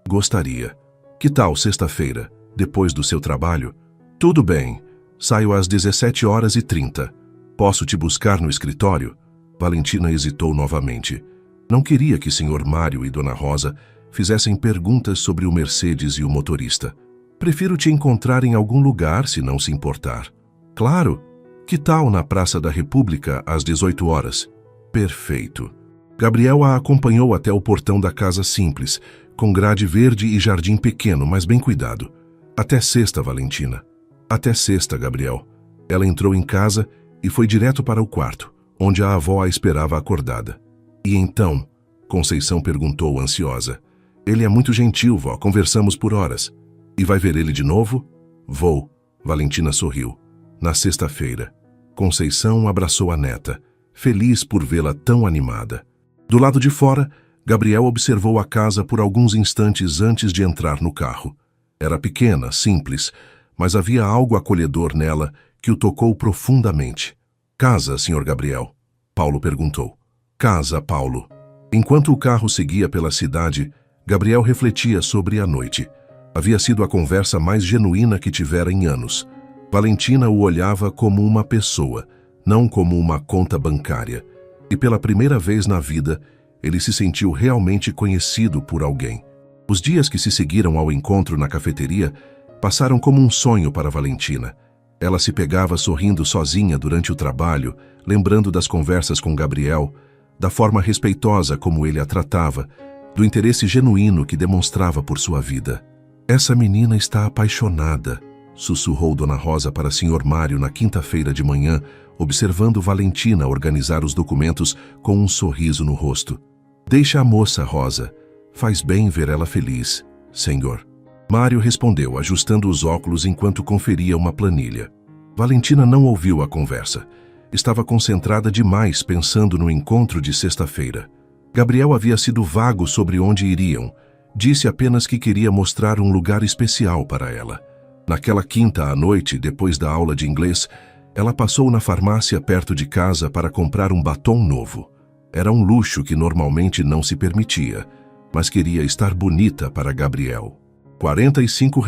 Gostaria. Que tal sexta-feira, depois do seu trabalho? Tudo bem. Saio às 17h30. Posso te buscar no escritório? Valentina hesitou novamente. Não queria que Sr. Mário e Dona Rosa fizessem perguntas sobre o Mercedes e o motorista. Prefiro te encontrar em algum lugar, se não se importar. Claro. Que tal na Praça da República, às 18h? Perfeito. Gabriel a acompanhou até o portão da casa simples, com grade verde e jardim pequeno, mas bem cuidado. Até sexta, Valentina. Até sexta, Gabriel. Ela entrou em casa e foi direto para o quarto, onde a avó a esperava acordada. E então? Conceição perguntou ansiosa. Ele é muito gentil, vó, conversamos por horas. E vai ver ele de novo? Vou. Valentina sorriu. Na sexta-feira. Conceição abraçou a neta, feliz por vê-la tão animada. Do lado de fora, Gabriel observou a casa por alguns instantes antes de entrar no carro. Era pequena, simples, mas havia algo acolhedor nela que o tocou profundamente. Casa, Sr. Gabriel? Paulo perguntou. Casa, Paulo. Enquanto o carro seguia pela cidade, Gabriel refletia sobre a noite. Havia sido a conversa mais genuína que tivera em anos. Valentina o olhava como uma pessoa, não como uma conta bancária. E pela primeira vez na vida, ele se sentiu realmente conhecido por alguém. Os dias que se seguiram ao encontro na cafeteria passaram como um sonho para Valentina. Ela se pegava sorrindo sozinha durante o trabalho, lembrando das conversas com Gabriel, da forma respeitosa como ele a tratava, do interesse genuíno que demonstrava por sua vida. Essa menina está apaixonada, sussurrou Dona Rosa para Sr. Mário na quinta-feira de manhã, observando Valentina organizar os documentos com um sorriso no rosto. Deixa a moça, Rosa. Faz bem ver ela feliz, senhor. Mário respondeu, ajustando os óculos enquanto conferia uma planilha. Valentina não ouviu a conversa. Estava concentrada demais pensando no encontro de sexta-feira. Gabriel havia sido vago sobre onde iriam. Disse apenas que queria mostrar um lugar especial para ela. Naquela quinta à noite, depois da aula de inglês, ela passou na farmácia perto de casa para comprar um batom novo. Era um luxo que normalmente não se permitia, mas queria estar bonita para Gabriel. R$ 45,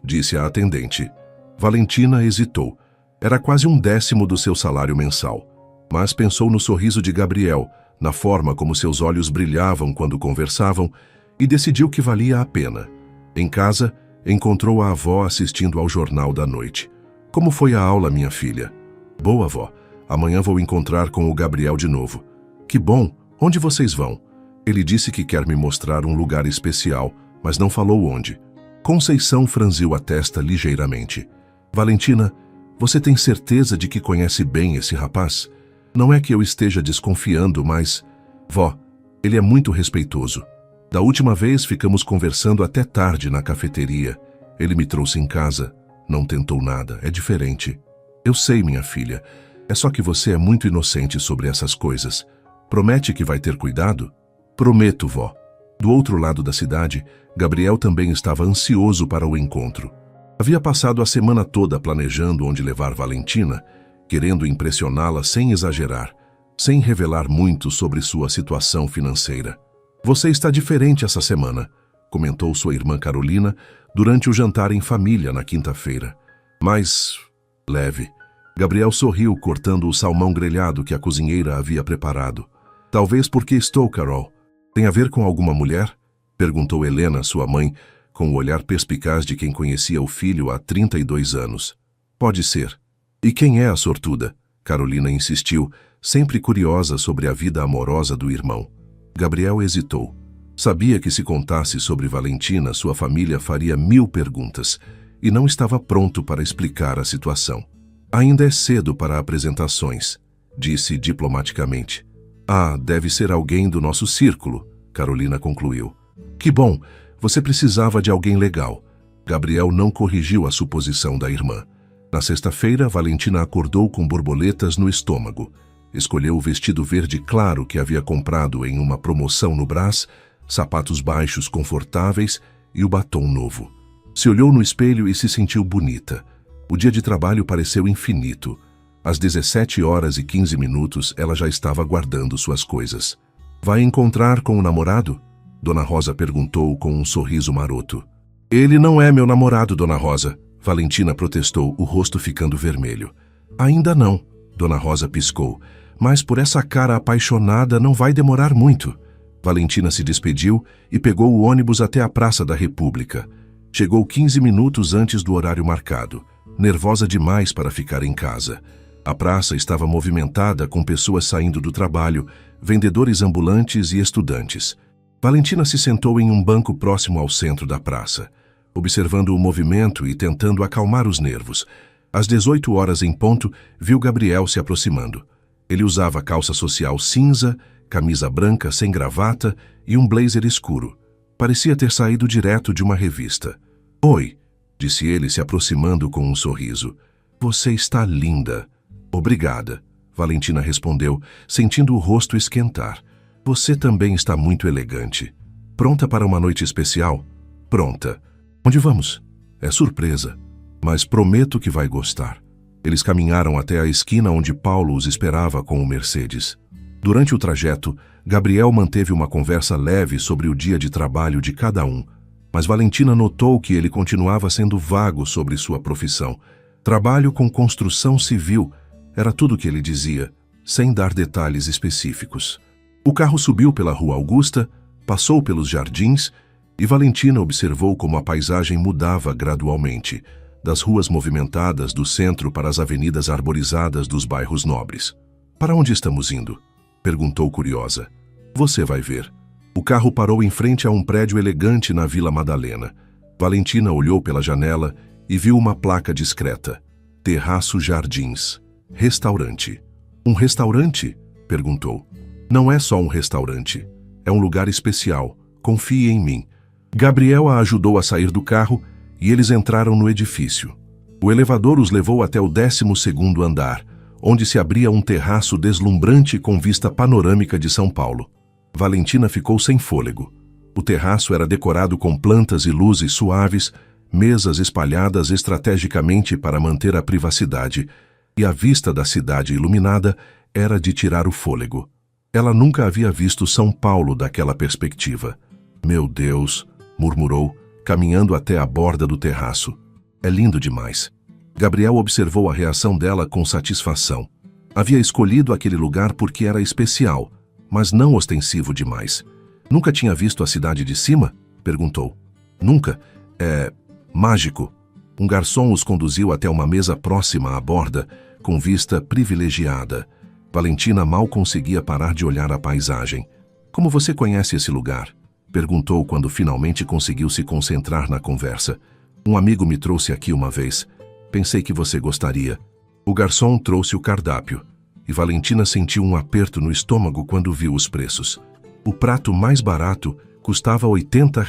disse a atendente. Valentina hesitou. Era quase 1/10 do seu salário mensal, mas pensou no sorriso de Gabriel, na forma como seus olhos brilhavam quando conversavam, e decidiu que valia a pena. Em casa, encontrou a avó assistindo ao jornal da noite. Como foi a aula, minha filha? Boa, avó. Amanhã vou encontrar com o Gabriel de novo. Que bom. Onde vocês vão? Ele disse que quer me mostrar um lugar especial, mas não falou onde. Conceição franziu a testa ligeiramente. Valentina, você tem certeza de que conhece bem esse rapaz? Não é que eu esteja desconfiando, mas... Vó, ele é muito respeitoso. Da última vez ficamos conversando até tarde na cafeteria. Ele me trouxe em casa. Não tentou nada. É diferente. Eu sei, minha filha. É só que você é muito inocente sobre essas coisas. Promete que vai ter cuidado? Prometo, vó. Do outro lado da cidade, Gabriel também estava ansioso para o encontro. Havia passado a semana toda planejando onde levar Valentina, querendo impressioná-la sem exagerar, sem revelar muito sobre sua situação financeira. Você está diferente essa semana, comentou sua irmã Carolina durante o jantar em família na quinta-feira. Mais leve. Gabriel sorriu cortando o salmão grelhado que a cozinheira havia preparado. Talvez porque estou, Carol. Tem a ver com alguma mulher? Perguntou Helena, sua mãe, com o olhar perspicaz de quem conhecia o filho há 32 anos. Pode ser. E quem é a sortuda? Carolina insistiu, sempre curiosa sobre a vida amorosa do irmão. Gabriel hesitou. Sabia que se contasse sobre Valentina, sua família faria 1000 perguntas, e não estava pronto para explicar a situação. Ainda é cedo para apresentações, disse diplomaticamente. Ah, deve ser alguém do nosso círculo, Carolina concluiu. Que bom, você precisava de alguém legal. Gabriel não corrigiu a suposição da irmã. Na sexta-feira, Valentina acordou com borboletas no estômago. Escolheu o vestido verde claro que havia comprado em uma promoção no Brás, sapatos baixos confortáveis e o batom novo. Se olhou no espelho e se sentiu bonita. O dia de trabalho pareceu infinito. Às 17h15, ela já estava guardando suas coisas. Vai encontrar com o namorado? Dona Rosa perguntou com um sorriso maroto. Ele não é meu namorado, Dona Rosa. Valentina protestou, o rosto ficando vermelho. Ainda não, Dona Rosa piscou. Mas por essa cara apaixonada não vai demorar muito. Valentina se despediu e pegou o ônibus até a Praça da República. Chegou 15 minutos antes do horário marcado, nervosa demais para ficar em casa. A praça estava movimentada com pessoas saindo do trabalho, vendedores ambulantes e estudantes. Valentina se sentou em um banco próximo ao centro da praça, observando o movimento e tentando acalmar os nervos. Às 18h em ponto, viu Gabriel se aproximando. Ele usava calça social cinza, camisa branca sem gravata e um blazer escuro. Parecia ter saído direto de uma revista. Oi, disse ele se aproximando com um sorriso. Você está linda. Obrigada, Valentina respondeu, sentindo o rosto esquentar. Você também está muito elegante. Pronta para uma noite especial? Pronta. Onde vamos? É surpresa, mas prometo que vai gostar. Eles caminharam até a esquina onde Paulo os esperava com o Mercedes. Durante o trajeto, Gabriel manteve uma conversa leve sobre o dia de trabalho de cada um, mas Valentina notou que ele continuava sendo vago sobre sua profissão. Trabalho com construção civil, era tudo que ele dizia, sem dar detalhes específicos. O carro subiu pela Rua Augusta, passou pelos jardins e Valentina observou como a paisagem mudava gradualmente, das ruas movimentadas do centro para as avenidas arborizadas dos bairros nobres. Para onde estamos indo? Perguntou curiosa. Você vai ver. O carro parou em frente a um prédio elegante na Vila Madalena. Valentina olhou pela janela e viu uma placa discreta. Terraço Jardins. Restaurante. Um restaurante? Perguntou. Não é só um restaurante. É um lugar especial. Confie em mim. Gabriel a ajudou a sair do carro e eles entraram no edifício. O elevador os levou até o 12º andar, onde se abria um terraço deslumbrante com vista panorâmica de São Paulo. Valentina ficou sem fôlego. O terraço era decorado com plantas e luzes suaves, mesas espalhadas estrategicamente para manter a privacidade, e a vista da cidade iluminada era de tirar o fôlego. Ela nunca havia visto São Paulo daquela perspectiva. Meu Deus, murmurou, caminhando até a borda do terraço. É lindo demais. Gabriel observou a reação dela com satisfação. Havia escolhido aquele lugar porque era especial, mas não ostensivo demais. Nunca tinha visto a cidade de cima? Perguntou. Nunca. É mágico. Um garçom os conduziu até uma mesa próxima à borda, com vista privilegiada. Valentina mal conseguia parar de olhar a paisagem. Como você conhece esse lugar? Perguntou quando finalmente conseguiu se concentrar na conversa. Um amigo me trouxe aqui uma vez. Pensei que você gostaria. O garçom trouxe o cardápio, e Valentina sentiu um aperto no estômago quando viu os preços. O prato mais barato custava R$ 80,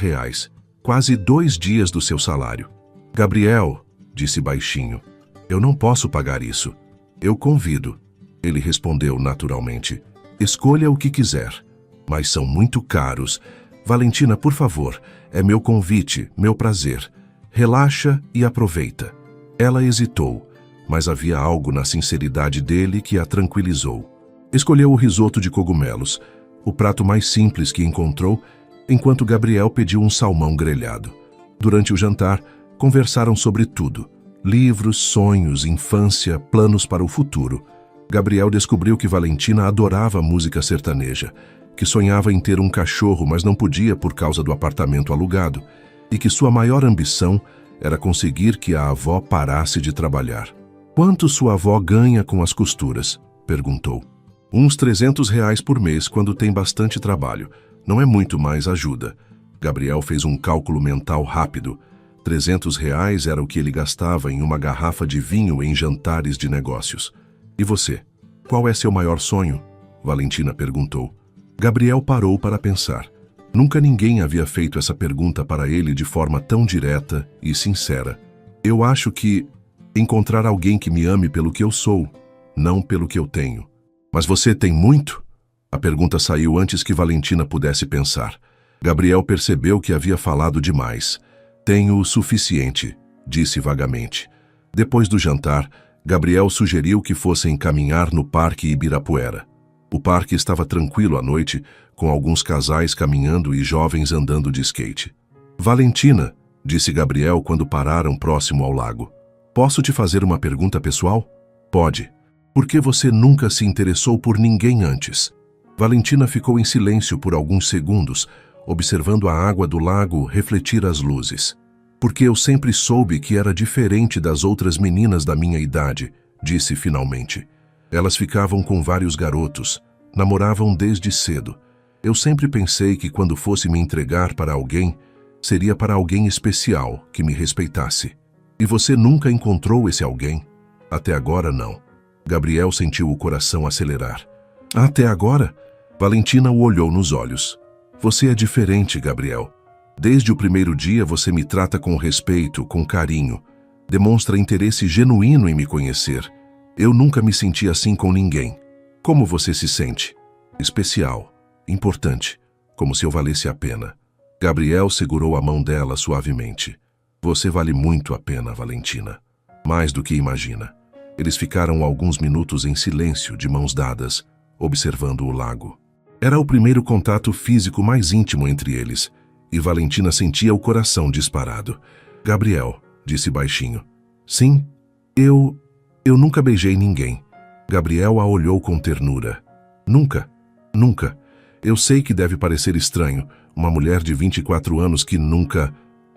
quase 2 dias do seu salário. Gabriel, disse baixinho, eu não posso pagar isso. Eu convido. Ele respondeu naturalmente. Escolha o que quiser, mas são muito caros. Valentina, por favor, é meu convite, meu prazer. Relaxa e aproveita. Ela hesitou, mas havia algo na sinceridade dele que a tranquilizou. Escolheu o risoto de cogumelos, o prato mais simples que encontrou, enquanto Gabriel pediu um salmão grelhado. Durante o jantar, conversaram sobre tudo. Livros, sonhos, infância, planos para o futuro. Gabriel descobriu que Valentina adorava música sertaneja, que sonhava em ter um cachorro, mas não podia por causa do apartamento alugado, e que sua maior ambição era conseguir que a avó parasse de trabalhar. Quanto sua avó ganha com as costuras? Perguntou. Uns R$ 300 por mês quando tem bastante trabalho. Não é muito, mais ajuda. Gabriel fez um cálculo mental rápido. R$ 300 era o que ele gastava em uma garrafa de vinho em jantares de negócios. E você? Qual é seu maior sonho? Valentina perguntou. Gabriel parou para pensar. Nunca ninguém havia feito essa pergunta para ele de forma tão direta e sincera. Eu acho que encontrar alguém que me ame pelo que eu sou, não pelo que eu tenho. Mas você tem muito? A pergunta saiu antes que Valentina pudesse pensar. Gabriel percebeu que havia falado demais. Tenho o suficiente, disse vagamente. Depois do jantar, Gabriel sugeriu que fossem caminhar no Parque Ibirapuera. O parque estava tranquilo à noite, com alguns casais caminhando e jovens andando de skate. Valentina, disse Gabriel quando pararam próximo ao lago. Posso te fazer uma pergunta pessoal? Pode. Por que você nunca se interessou por ninguém antes? Valentina ficou em silêncio por alguns segundos, observando a água do lago refletir as luzes. Porque eu sempre soube que era diferente das outras meninas da minha idade, disse finalmente. Elas ficavam com vários garotos, namoravam desde cedo. Eu sempre pensei que quando fosse me entregar para alguém, seria para alguém especial, que me respeitasse. E você nunca encontrou esse alguém? Até agora não. Gabriel sentiu o coração acelerar. Até agora? Valentina o olhou nos olhos. Você é diferente, Gabriel. Desde o primeiro dia você me trata com respeito, com carinho. Demonstra interesse genuíno em me conhecer. Eu nunca me senti assim com ninguém. Como você se sente? Especial, importante, como se eu valesse a pena. Gabriel segurou a mão dela suavemente. Você vale muito a pena, Valentina. Mais do que imagina. Eles ficaram alguns minutos em silêncio, de mãos dadas, observando o lago. Era o primeiro contato físico mais íntimo entre eles, e Valentina sentia o coração disparado. Gabriel, disse baixinho. Sim, eu nunca beijei ninguém. Gabriel a olhou com ternura. Nunca, nunca. Eu sei que deve parecer estranho, uma mulher de 24 anos que nunca...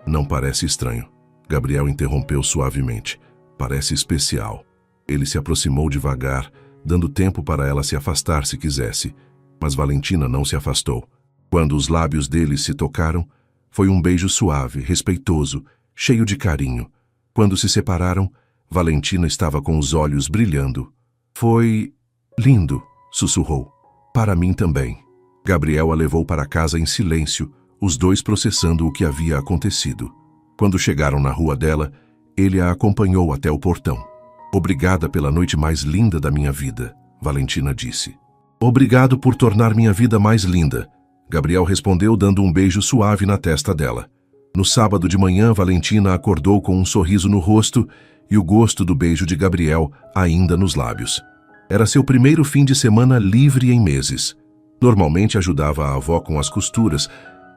Não parece estranho. Gabriel interrompeu suavemente. Parece especial. Ele se aproximou devagar, dando tempo para ela se afastar se quisesse. Mas Valentina não se afastou. Quando os lábios deles se tocaram, foi um beijo suave, respeitoso, cheio de carinho. Quando se separaram, Valentina estava com os olhos brilhando. Foi lindo, sussurrou. Para mim também. Gabriel a levou para casa em silêncio, os dois processando o que havia acontecido. Quando chegaram na rua dela, ele a acompanhou até o portão. Obrigada pela noite mais linda da minha vida, Valentina disse. Obrigado por tornar minha vida mais linda, Gabriel respondeu dando um beijo suave na testa dela. No sábado de manhã, Valentina acordou com um sorriso no rosto e o gosto do beijo de Gabriel ainda nos lábios. Era seu primeiro fim de semana livre em meses. Normalmente ajudava a avó com as costuras,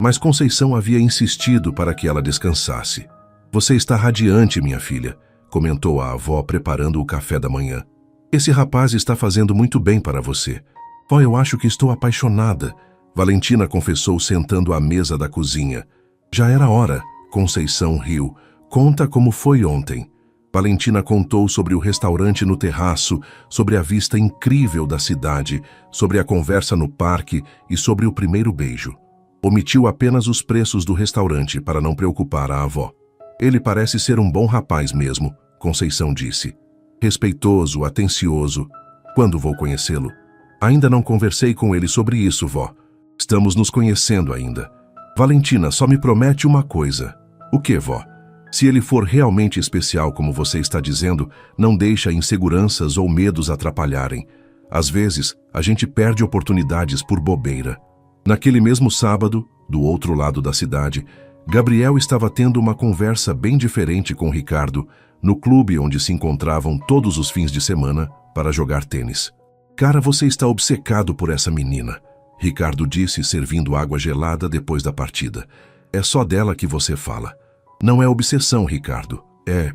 mas Conceição havia insistido para que ela descansasse. Você está radiante, minha filha, comentou a avó preparando o café da manhã. Esse rapaz está fazendo muito bem para você. Vó, eu acho que estou apaixonada, Valentina confessou sentando à mesa da cozinha. Já era hora, Conceição riu. Conta como foi ontem. Valentina contou sobre o restaurante no terraço, sobre a vista incrível da cidade, sobre a conversa no parque e sobre o primeiro beijo. Omitiu apenas os preços do restaurante para não preocupar a avó. Ele parece ser um bom rapaz mesmo, Conceição disse. Respeitoso, atencioso. Quando vou conhecê-lo? Ainda não conversei com ele sobre isso, vó. Estamos nos conhecendo ainda. Valentina, só me promete uma coisa. O que, vó? Se ele for realmente especial como você está dizendo, não deixa inseguranças ou medos atrapalharem. Às vezes, a gente perde oportunidades por bobeira. Naquele mesmo sábado, do outro lado da cidade, Gabriel estava tendo uma conversa bem diferente com Ricardo, no clube onde se encontravam todos os fins de semana para jogar tênis. Cara, você está obcecado por essa menina, Ricardo disse, servindo água gelada depois da partida. É só dela que você fala. Não é obsessão, Ricardo. É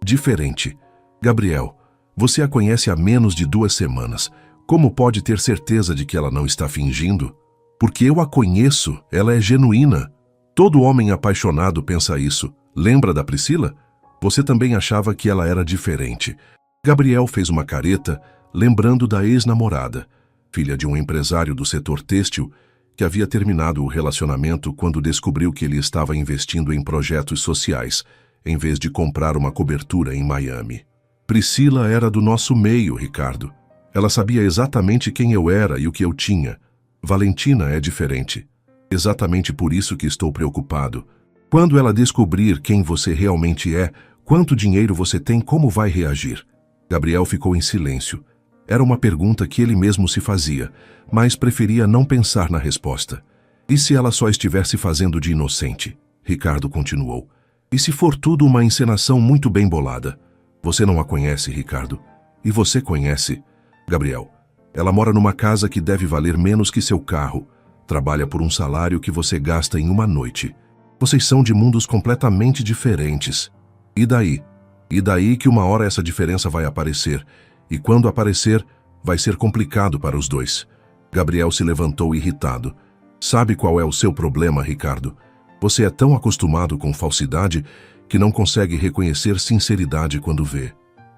diferente. Gabriel, você a conhece há menos de 2 semanas. Como pode ter certeza de que ela não está fingindo? Porque eu a conheço, ela é genuína. Todo homem apaixonado pensa isso. Lembra da Priscila? Você também achava que ela era diferente. Gabriel fez uma careta, lembrando da ex-namorada, filha de um empresário do setor têxtil, que havia terminado o relacionamento quando descobriu que ele estava investindo em projetos sociais, em vez de comprar uma cobertura em Miami. Priscila era do nosso meio, Ricardo. Ela sabia exatamente quem eu era e o que eu tinha. Valentina é diferente. Exatamente por isso que estou preocupado. Quando ela descobrir quem você realmente é, quanto dinheiro você tem, como vai reagir? Gabriel ficou em silêncio. Era uma pergunta que ele mesmo se fazia, mas preferia não pensar na resposta. E se ela só estivesse fazendo de inocente? Ricardo continuou. E se for tudo uma encenação muito bem bolada? Você não a conhece, Ricardo. E você conhece? Gabriel, ela mora numa casa que deve valer menos que seu carro. Trabalha por um salário que você gasta em uma noite. Vocês são de mundos completamente diferentes. E daí? E daí que uma hora essa diferença vai aparecer. E quando aparecer, vai ser complicado para os dois. Gabriel se levantou irritado. Sabe qual é o seu problema, Ricardo? Você é tão acostumado com falsidade que não consegue reconhecer sinceridade quando vê.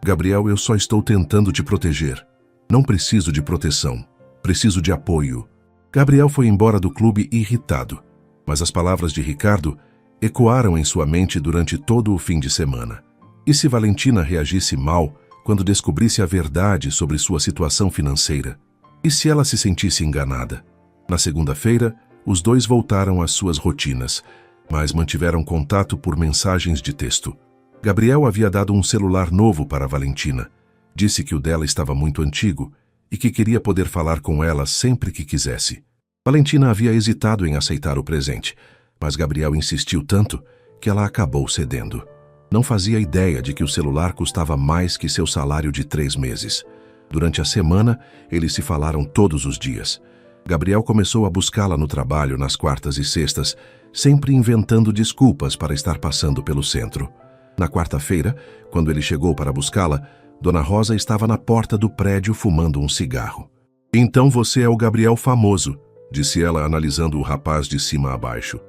Gabriel, eu só estou tentando te proteger. Não preciso de proteção. Preciso de apoio. Gabriel foi embora do clube irritado, mas as palavras de Ricardo ecoaram em sua mente durante todo o fim de semana. E se Valentina reagisse mal quando descobrisse a verdade sobre sua situação financeira? E se ela se sentisse enganada? Na segunda-feira, os dois voltaram às suas rotinas, mas mantiveram contato por mensagens de texto. Gabriel havia dado um celular novo para Valentina. Disse que o dela estava muito antigo e que queria poder falar com ela sempre que quisesse. Valentina havia hesitado em aceitar o presente, mas Gabriel insistiu tanto que ela acabou cedendo. Não fazia ideia de que o celular custava mais que seu salário de 3 meses. Durante a semana, eles se falaram todos os dias. Gabriel começou a buscá-la no trabalho nas quartas e sextas, sempre inventando desculpas para estar passando pelo centro. Na quarta-feira, quando ele chegou para buscá-la, Dona Rosa estava na porta do prédio fumando um cigarro. "Então você é o Gabriel famoso", disse ela analisando o rapaz de cima a baixo.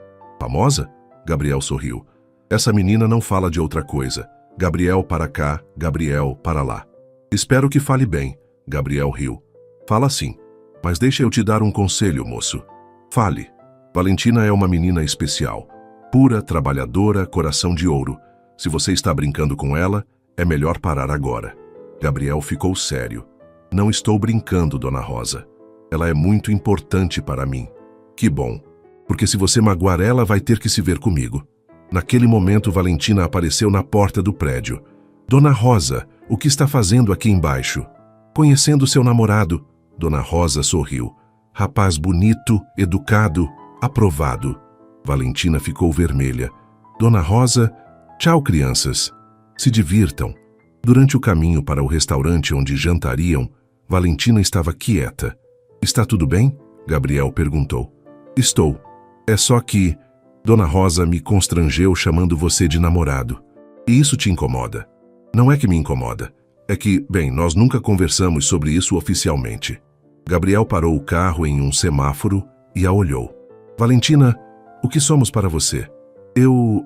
"Famosa?" Gabriel sorriu. "Essa menina não fala de outra coisa. Gabriel para cá, Gabriel para lá." "Espero que fale bem." Gabriel riu. "Fala sim. Mas deixa eu te dar um conselho, moço. Fale. Valentina é uma menina especial. Pura, trabalhadora, coração de ouro. Se você está brincando com ela, é melhor parar agora." Gabriel ficou sério. "Não estou brincando, Dona Rosa. Ela é muito importante para mim." "Que bom. Porque se você magoar ela, vai ter que se ver comigo." Naquele momento, Valentina apareceu na porta do prédio. "Dona Rosa, o que está fazendo aqui embaixo?" "Conhecendo seu namorado." Dona Rosa sorriu. "Rapaz bonito, educado, aprovado." Valentina ficou vermelha. "Dona Rosa, tchau, crianças. Se divirtam." Durante o caminho para o restaurante onde jantariam, Valentina estava quieta. "Está tudo bem?" Gabriel perguntou. "Estou. É só que Dona Rosa me constrangeu chamando você de namorado. E isso te incomoda?" "Não é que me incomoda. É que, bem, nós nunca conversamos sobre isso oficialmente." Gabriel parou o carro em um semáforo e a olhou. "Valentina, o que somos para você?" "Eu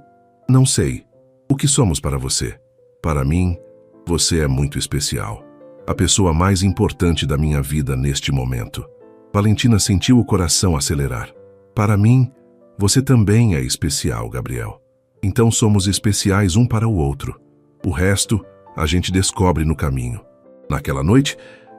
não sei. O que somos para você?" "Para mim, você é muito especial. A pessoa mais importante da minha vida neste momento." Valentina sentiu o coração acelerar. "Para mim, você também é especial, Gabriel. Então somos especiais um para o outro. O resto, a gente descobre no caminho." Naquela noite,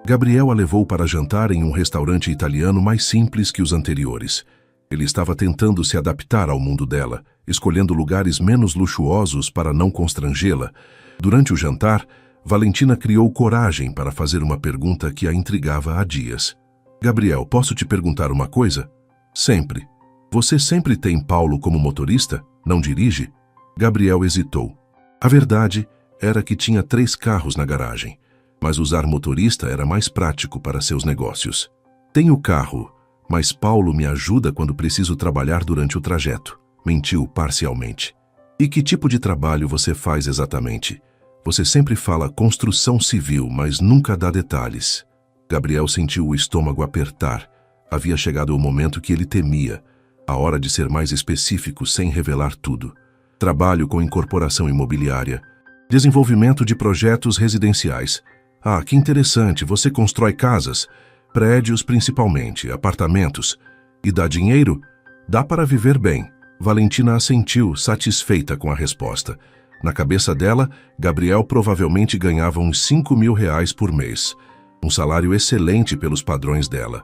Gabriel a levou para jantar em um restaurante italiano mais simples que os anteriores. Ele estava tentando se adaptar ao mundo dela, escolhendo lugares menos luxuosos para não constrangê-la. Durante o jantar, Valentina criou coragem para fazer uma pergunta que a intrigava há dias. "Gabriel, posso te perguntar uma coisa?" "Sempre." "Você sempre tem Paulo como motorista? Não dirige?" Gabriel hesitou. A verdade era que tinha 3 carros na garagem, mas usar motorista era mais prático para seus negócios. "Tenho carro, mas Paulo me ajuda quando preciso trabalhar durante o trajeto." Mentiu parcialmente. "E que tipo de trabalho você faz exatamente? Você sempre fala construção civil, mas nunca dá detalhes." Gabriel sentiu o estômago apertar. Havia chegado o momento que ele temia, a hora de ser mais específico sem revelar tudo. "Trabalho com incorporação imobiliária. Desenvolvimento de projetos residenciais." "Ah, que interessante, você constrói casas, prédios principalmente, apartamentos. E dá dinheiro?" "Dá para viver bem." Valentina assentiu, satisfeita com a resposta. Na cabeça dela, Gabriel provavelmente ganhava uns R$5.000 por mês. Um salário excelente pelos padrões dela.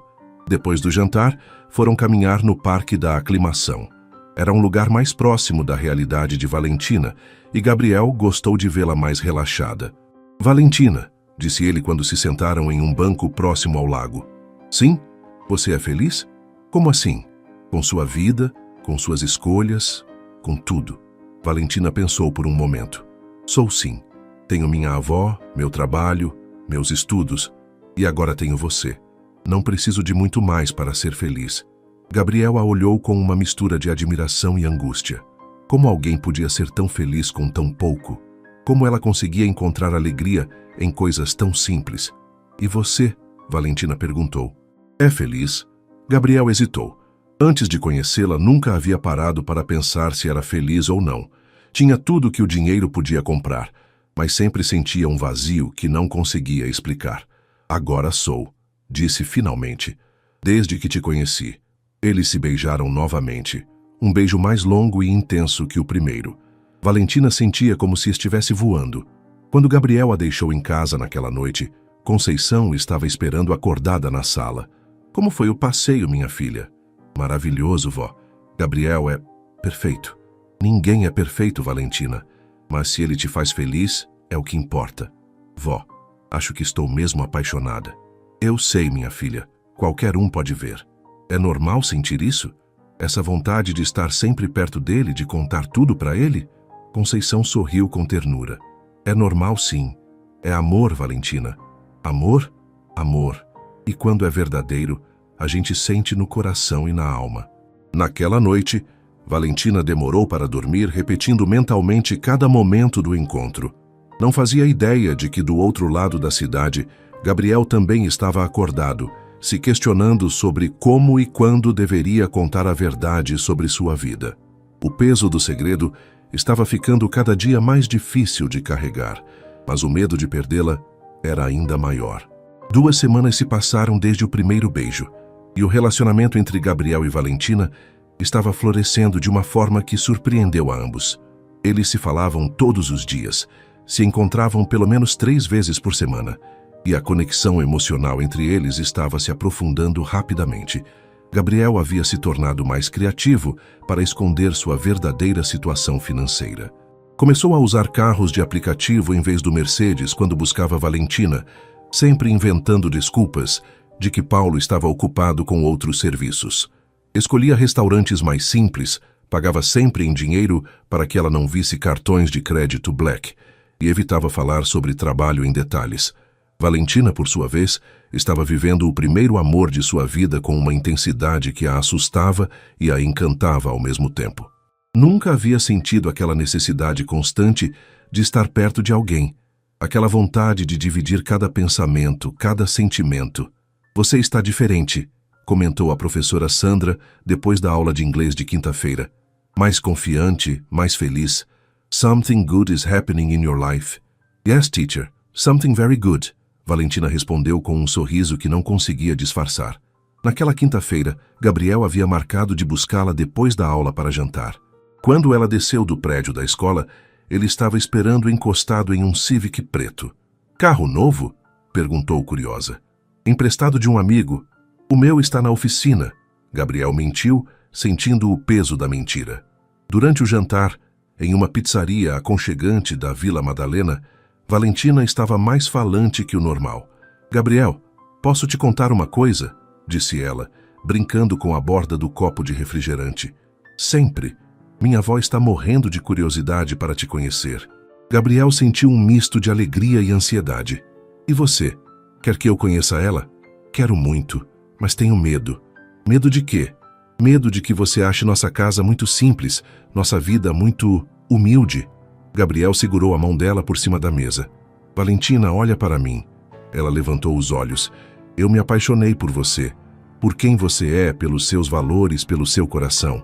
Depois do jantar, foram caminhar no Parque da Aclimação. Era um lugar mais próximo da realidade de Valentina, e Gabriel gostou de vê-la mais relaxada. "Valentina", disse ele quando se sentaram em um banco próximo ao lago. "Sim? Você é feliz? Como assim? Com sua vida, com suas escolhas, com tudo?" Valentina pensou por um momento. "Sou sim. Tenho minha avó, meu trabalho, meus estudos, e agora tenho você. Não preciso de muito mais para ser feliz." Gabriel a olhou com uma mistura de admiração e angústia. Como alguém podia ser tão feliz com tão pouco? Como ela conseguia encontrar alegria em coisas tão simples? "E você?", Valentina perguntou. "É feliz?" Gabriel hesitou. Antes de conhecê-la, nunca havia parado para pensar se era feliz ou não. Tinha tudo que o dinheiro podia comprar, mas sempre sentia um vazio que não conseguia explicar. "Agora sou", disse finalmente. "Desde que te conheci." Eles se beijaram novamente, um beijo mais longo e intenso que o primeiro. Valentina sentia como se estivesse voando. Quando Gabriel a deixou em casa naquela noite, Conceição estava esperando acordada na sala. "Como foi o passeio, minha filha?" "Maravilhoso, vó. Gabriel é perfeito." "Ninguém é perfeito, Valentina. Mas se ele te faz feliz, é o que importa." "Vó, acho que estou mesmo apaixonada." "Eu sei, minha filha. Qualquer um pode ver." "É normal sentir isso? Essa vontade de estar sempre perto dele, de contar tudo para ele?" Conceição sorriu com ternura. "É normal, sim. É amor, Valentina." "Amor? Amor. E quando é verdadeiro, a gente sente no coração e na alma." Naquela noite, Valentina demorou para dormir, repetindo mentalmente cada momento do encontro. Não fazia ideia de que do outro lado da cidade, Gabriel também estava acordado, se questionando sobre como e quando deveria contar a verdade sobre sua vida. O peso do segredo estava ficando cada dia mais difícil de carregar, mas o medo de perdê-la era ainda maior. 2 semanas se passaram desde o primeiro beijo, e o relacionamento entre Gabriel e Valentina estava florescendo de uma forma que surpreendeu a ambos. Eles se falavam todos os dias, se encontravam pelo menos 3 vezes por semana, e a conexão emocional entre eles estava se aprofundando rapidamente. Gabriel havia se tornado mais criativo para esconder sua verdadeira situação financeira. Começou a usar carros de aplicativo em vez do Mercedes quando buscava Valentina, sempre inventando desculpas de que Paulo estava ocupado com outros serviços. Escolhia restaurantes mais simples, pagava sempre em dinheiro para que ela não visse cartões de crédito black e evitava falar sobre trabalho em detalhes. Valentina, por sua vez, estava vivendo o primeiro amor de sua vida com uma intensidade que a assustava e a encantava ao mesmo tempo. Nunca havia sentido aquela necessidade constante de estar perto de alguém, aquela vontade de dividir cada pensamento, cada sentimento. "Você está diferente", comentou a professora Sandra depois da aula de inglês de quinta-feira. "Mais confiante, mais feliz. Something good is happening in your life." "Yes, teacher, something very good." Valentina respondeu com um sorriso que não conseguia disfarçar. Naquela quinta-feira, Gabriel havia marcado de buscá-la depois da aula para jantar. Quando ela desceu do prédio da escola, ele estava esperando encostado em um Civic preto. "Carro novo?" perguntou curiosa. "Emprestado de um amigo. O meu está na oficina." Gabriel mentiu, sentindo o peso da mentira. Durante o jantar, em uma pizzaria aconchegante da Vila Madalena, Valentina estava mais falante que o normal. "Gabriel, posso te contar uma coisa?" disse ela, brincando com a borda do copo de refrigerante. "Sempre. Minha avó está morrendo de curiosidade para te conhecer." Gabriel sentiu um misto de alegria e ansiedade. "E você? Quer que eu conheça ela?" "Quero muito, mas tenho medo." "Medo de quê?" "Medo de que você ache nossa casa muito simples, nossa vida muito humilde." Gabriel segurou a mão dela por cima da mesa. "Valentina, olha para mim." Ela levantou os olhos. "Eu me apaixonei por você. Por quem você é, pelos seus valores, pelo seu coração.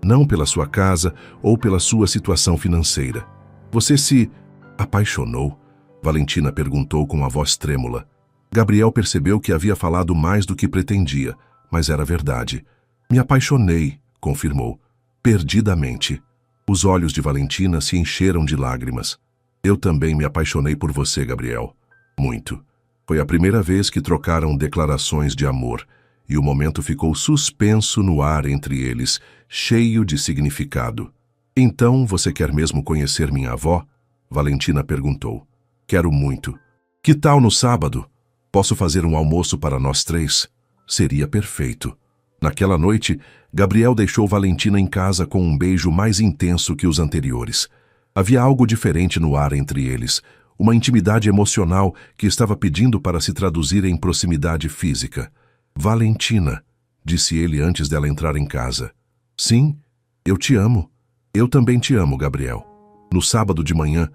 Não pela sua casa ou pela sua situação financeira." "Você se apaixonou?" Valentina perguntou com a voz trêmula. Gabriel percebeu que havia falado mais do que pretendia, mas era verdade. "Me apaixonei", confirmou. "Perdidamente." Os olhos de Valentina se encheram de lágrimas. "Eu também me apaixonei por você, Gabriel. Muito." Foi a primeira vez que trocaram declarações de amor, e o momento ficou suspenso no ar entre eles, cheio de significado. Então, você quer mesmo conhecer minha avó? Valentina perguntou. Quero muito. Que tal no sábado? Posso fazer um almoço para nós três? Seria perfeito. Naquela noite, Gabriel deixou Valentina em casa com um beijo mais intenso que os anteriores. Havia algo diferente no ar entre eles, uma intimidade emocional que estava pedindo para se traduzir em proximidade física. Valentina, disse ele antes dela entrar em casa. Sim, eu te amo. Eu também te amo, Gabriel. No sábado de manhã,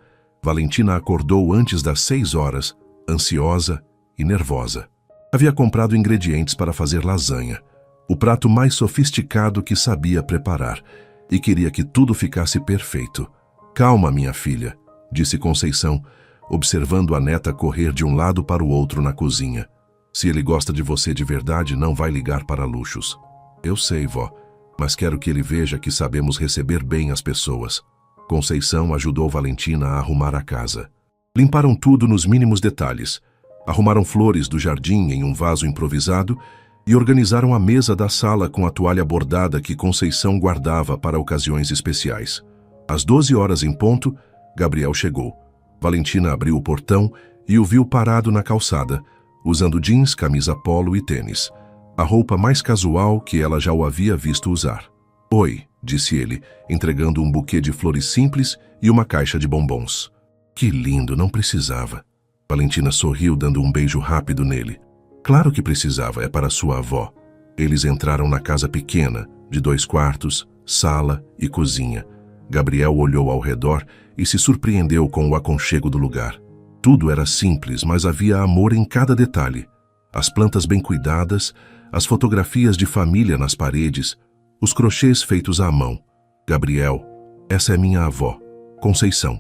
Valentina acordou antes das 6 horas, ansiosa e nervosa. Havia comprado ingredientes para fazer lasanha, o prato mais sofisticado que sabia preparar, e queria que tudo ficasse perfeito. Calma, minha filha, disse Conceição, observando a neta correr de um lado para o outro na cozinha. Se ele gosta de você de verdade, não vai ligar para luxos. Eu sei, vó, mas quero que ele veja que sabemos receber bem as pessoas. Conceição ajudou Valentina a arrumar a casa. Limparam tudo nos mínimos detalhes. Arrumaram flores do jardim em um vaso improvisado e organizaram a mesa da sala com a toalha bordada que Conceição guardava para ocasiões especiais. Às 12 horas em ponto, Gabriel chegou. Valentina abriu o portão e o viu parado na calçada, usando jeans, camisa polo e tênis. A roupa mais casual que ela já o havia visto usar. Oi, disse ele, entregando um buquê de flores simples e uma caixa de bombons. Que lindo, não precisava. Valentina sorriu, dando um beijo rápido nele. Claro que precisava, é para sua avó. Eles entraram na casa pequena, de 2 quartos, sala e cozinha. Gabriel olhou ao redor e se surpreendeu com o aconchego do lugar. Tudo era simples, mas havia amor em cada detalhe. As plantas bem cuidadas, as fotografias de família nas paredes, os crochês feitos à mão. Gabriel, essa é minha avó. Conceição.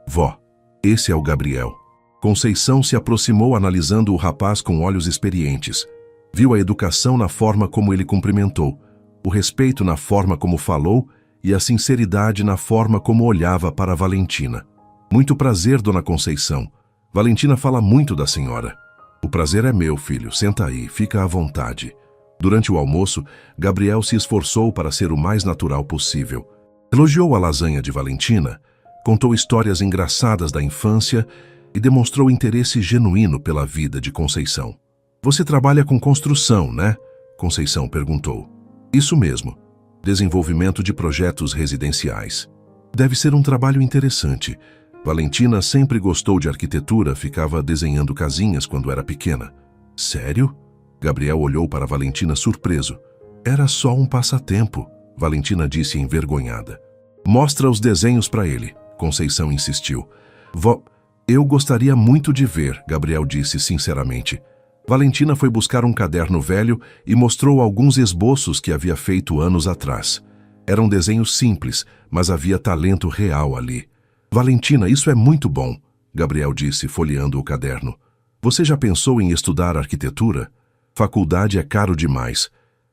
Vó, esse é o Gabriel. Conceição se aproximou analisando o rapaz com olhos experientes. Viu a educação na forma como ele cumprimentou, o respeito na forma como falou e a sinceridade na forma como olhava para Valentina. Muito prazer, dona Conceição. Valentina fala muito da senhora. O prazer é meu, filho. Senta aí, fica à vontade. Durante o almoço, Gabriel se esforçou para ser o mais natural possível. Elogiou a lasanha de Valentina, contou histórias engraçadas da infância e demonstrou interesse genuíno pela vida de Conceição. Você trabalha com construção, né? Conceição perguntou. Isso mesmo. Desenvolvimento de projetos residenciais. Deve ser um trabalho interessante. Valentina sempre gostou de arquitetura, ficava desenhando casinhas quando era pequena. Sério? Gabriel olhou para Valentina surpreso. Era só um passatempo, Valentina disse envergonhada. Mostra os desenhos para ele, Conceição insistiu. Vó, eu gostaria muito de ver, Gabriel disse sinceramente. Valentina foi buscar um caderno velho e mostrou alguns esboços que havia feito anos atrás. Eram desenhos simples, mas havia talento real ali. Valentina, isso é muito bom, Gabriel disse, folheando o caderno. Você já pensou em estudar arquitetura? Faculdade é caro demais.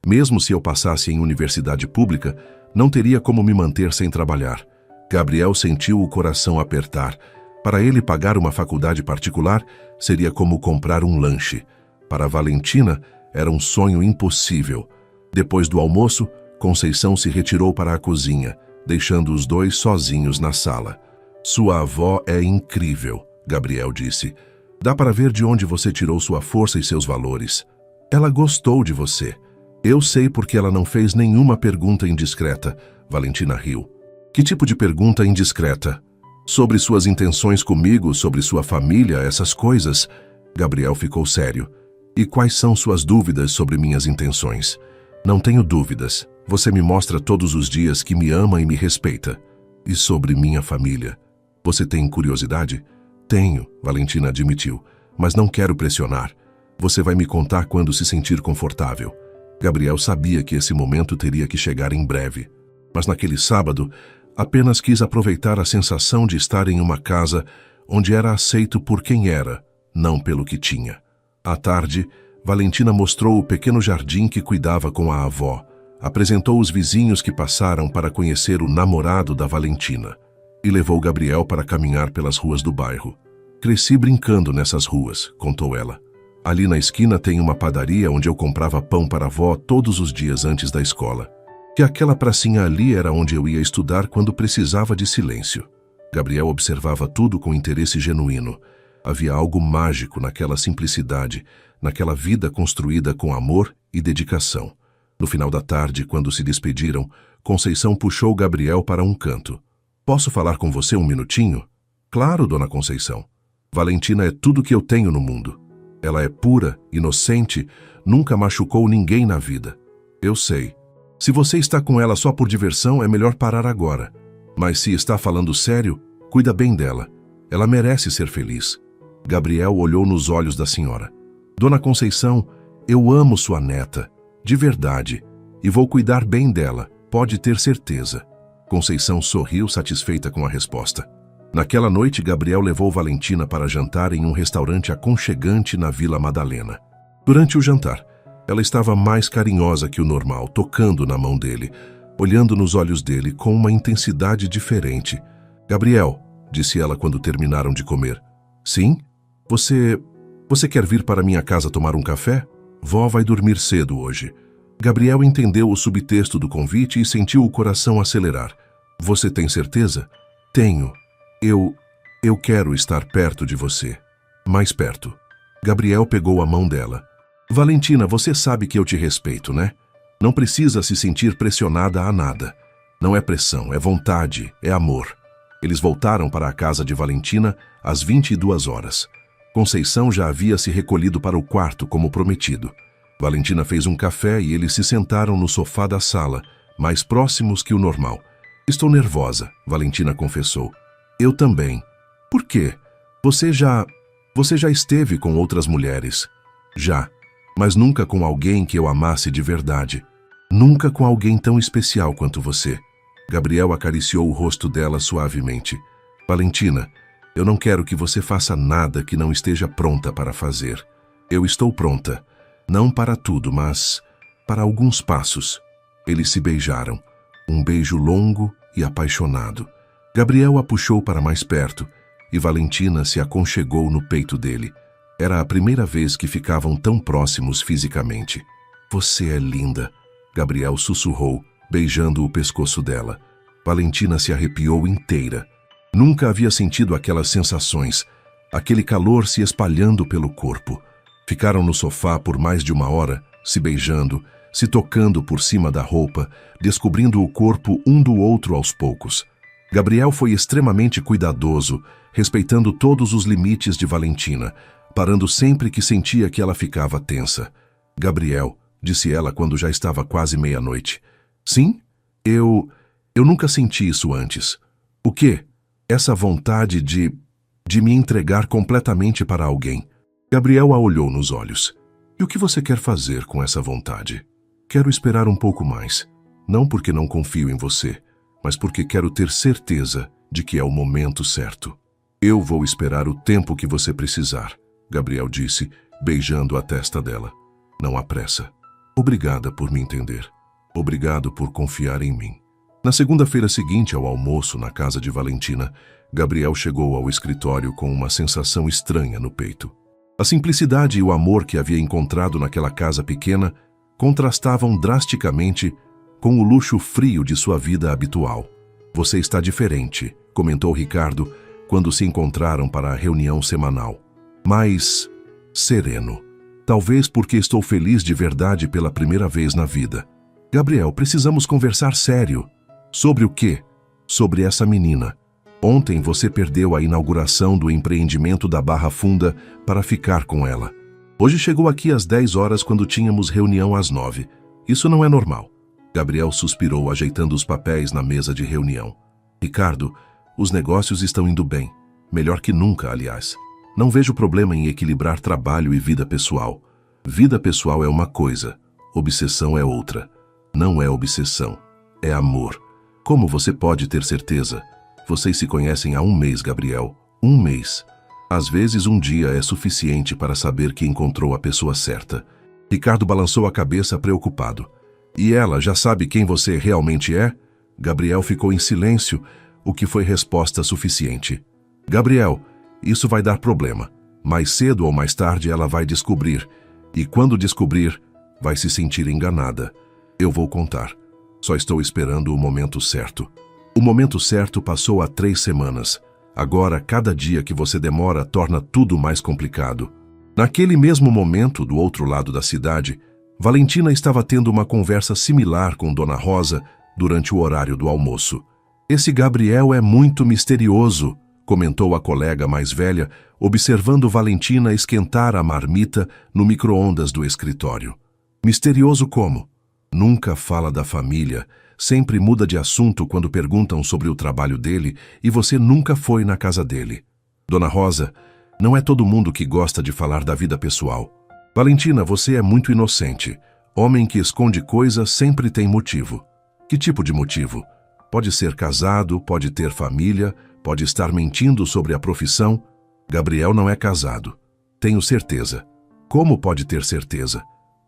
Mesmo se eu passasse em universidade pública, não teria como me manter sem trabalhar. Gabriel sentiu o coração apertar. Para ele, pagar uma faculdade particular seria como comprar um lanche. Para Valentina, era um sonho impossível. Depois do almoço, Conceição se retirou para a cozinha, deixando os dois sozinhos na sala. Sua avó é incrível, Gabriel disse. Dá para ver de onde você tirou sua força e seus valores. Ela gostou de você. Eu sei porque ela não fez nenhuma pergunta indiscreta, Valentina riu. Que tipo de pergunta indiscreta? Sobre suas intenções comigo, sobre sua família, essas coisas? Gabriel ficou sério. E quais são suas dúvidas sobre minhas intenções? Não tenho dúvidas. Você me mostra todos os dias que me ama e me respeita. E sobre minha família? Você tem curiosidade? Tenho, Valentina admitiu, mas não quero pressionar. Você vai me contar quando se sentir confortável. Gabriel sabia que esse momento teria que chegar em breve. Mas naquele sábado, apenas quis aproveitar a sensação de estar em uma casa onde era aceito por quem era, não pelo que tinha. À tarde, Valentina mostrou o pequeno jardim que cuidava com a avó. Apresentou os vizinhos que passaram para conhecer o namorado da Valentina. E levou Gabriel para caminhar pelas ruas do bairro. Cresci brincando nessas ruas, contou ela. Ali na esquina tem uma padaria onde eu comprava pão para a avó todos os dias antes da escola. E aquela pracinha ali era onde eu ia estudar quando precisava de silêncio. Gabriel observava tudo com interesse genuíno. Havia algo mágico naquela simplicidade, naquela vida construída com amor e dedicação. No final da tarde, quando se despediram, Conceição puxou Gabriel para um canto. Posso falar com você um minutinho? Claro, dona Conceição. Valentina é tudo que eu tenho no mundo. Ela é pura, inocente, nunca machucou ninguém na vida. Eu sei. Se você está com ela só por diversão, é melhor parar agora. Mas se está falando sério, cuida bem dela. Ela merece ser feliz. Gabriel olhou nos olhos da senhora. Dona Conceição, eu amo sua neta, de verdade, e vou cuidar bem dela, pode ter certeza. Conceição sorriu satisfeita com a resposta. Naquela noite, Gabriel levou Valentina para jantar em um restaurante aconchegante na Vila Madalena. Durante o jantar, ela estava mais carinhosa que o normal, tocando na mão dele, olhando nos olhos dele com uma intensidade diferente. Gabriel, disse ela quando terminaram de comer. Sim? Você quer vir para minha casa tomar um café? Vó vai dormir cedo hoje. Gabriel entendeu o subtexto do convite e sentiu o coração acelerar. Você tem certeza? Tenho. Eu quero estar perto de você. Mais perto. Gabriel pegou a mão dela. Valentina, você sabe que eu te respeito, né? Não precisa se sentir pressionada a nada. Não é pressão, é vontade, é amor. Eles voltaram para a casa de Valentina às 22 horas. Conceição já havia se recolhido para o quarto, como prometido. Valentina fez um café e eles se sentaram no sofá da sala, mais próximos que o normal. Estou nervosa, Valentina confessou. Eu também. Por quê? Você já esteve com outras mulheres. Já. Mas nunca com alguém que eu amasse de verdade. Nunca com alguém tão especial quanto você. Gabriel acariciou o rosto dela suavemente. Valentina, eu não quero que você faça nada que não esteja pronta para fazer. Eu estou pronta. Não para tudo, mas para alguns passos. Eles se beijaram. Um beijo longo e apaixonado. Gabriel a puxou para mais perto e Valentina se aconchegou no peito dele. Era a primeira vez que ficavam tão próximos fisicamente. Você é linda, Gabriel sussurrou, beijando o pescoço dela. Valentina se arrepiou inteira. Nunca havia sentido aquelas sensações, aquele calor se espalhando pelo corpo. Ficaram no sofá por mais de 1 hora, se beijando, se tocando por cima da roupa, descobrindo o corpo um do outro aos poucos. Gabriel foi extremamente cuidadoso, respeitando todos os limites de Valentina, parando sempre que sentia que ela ficava tensa. Gabriel, disse ela quando já estava quase meia-noite. Sim? Eu nunca senti isso antes. O quê? Essa vontade de me entregar completamente para alguém. Gabriel a olhou nos olhos. E o que você quer fazer com essa vontade? Quero esperar um pouco mais. Não porque não confio em você, mas porque quero ter certeza de que é o momento certo. Eu vou esperar o tempo que você precisar, Gabriel disse, beijando a testa dela. Não há pressa. Obrigada por me entender. Obrigado por confiar em mim. Na segunda-feira seguinte ao almoço na casa de Valentina, Gabriel chegou ao escritório com uma sensação estranha no peito. A simplicidade e o amor que havia encontrado naquela casa pequena contrastavam drasticamente com o luxo frio de sua vida habitual. Você está diferente, comentou Ricardo quando se encontraram para a reunião semanal. Mais sereno. Talvez porque estou feliz de verdade pela primeira vez na vida. Gabriel, precisamos conversar sério. Sobre o quê? Sobre essa menina. Ontem você perdeu a inauguração do empreendimento da Barra Funda para ficar com ela. Hoje chegou aqui às 10 horas quando tínhamos reunião às 9. Isso não é normal. Gabriel suspirou, ajeitando os papéis na mesa de reunião. Ricardo, os negócios estão indo bem. Melhor que nunca, aliás. Não vejo problema em equilibrar trabalho e vida pessoal. Vida pessoal é uma coisa, obsessão é outra. Não é obsessão, é amor. Como você pode ter certeza? Vocês se conhecem há 1 mês, Gabriel. 1 mês. Às vezes 1 dia é suficiente para saber que encontrou a pessoa certa. Ricardo balançou a cabeça preocupado. E ela já sabe quem você realmente é? Gabriel ficou em silêncio, o que foi resposta suficiente. Gabriel, isso vai dar problema. Mais cedo ou mais tarde ela vai descobrir, e quando descobrir, vai se sentir enganada. Eu vou contar. Só estou esperando o momento certo. O momento certo passou há 3 semanas. Agora, cada dia que você demora torna tudo mais complicado. Naquele mesmo momento, do outro lado da cidade, Valentina estava tendo uma conversa similar com Dona Rosa durante o horário do almoço. Esse Gabriel é muito misterioso, comentou a colega mais velha, observando Valentina esquentar a marmita no micro-ondas do escritório. Misterioso como? Nunca fala da família, sempre muda de assunto quando perguntam sobre o trabalho dele e você nunca foi na casa dele. Dona Rosa, não é todo mundo que gosta de falar da vida pessoal. Valentina, você é muito inocente. Homem que esconde coisas sempre tem motivo. Que tipo de motivo? Pode ser casado, pode ter família, pode estar mentindo sobre a profissão. Gabriel não é casado. Tenho certeza. Como pode ter certeza?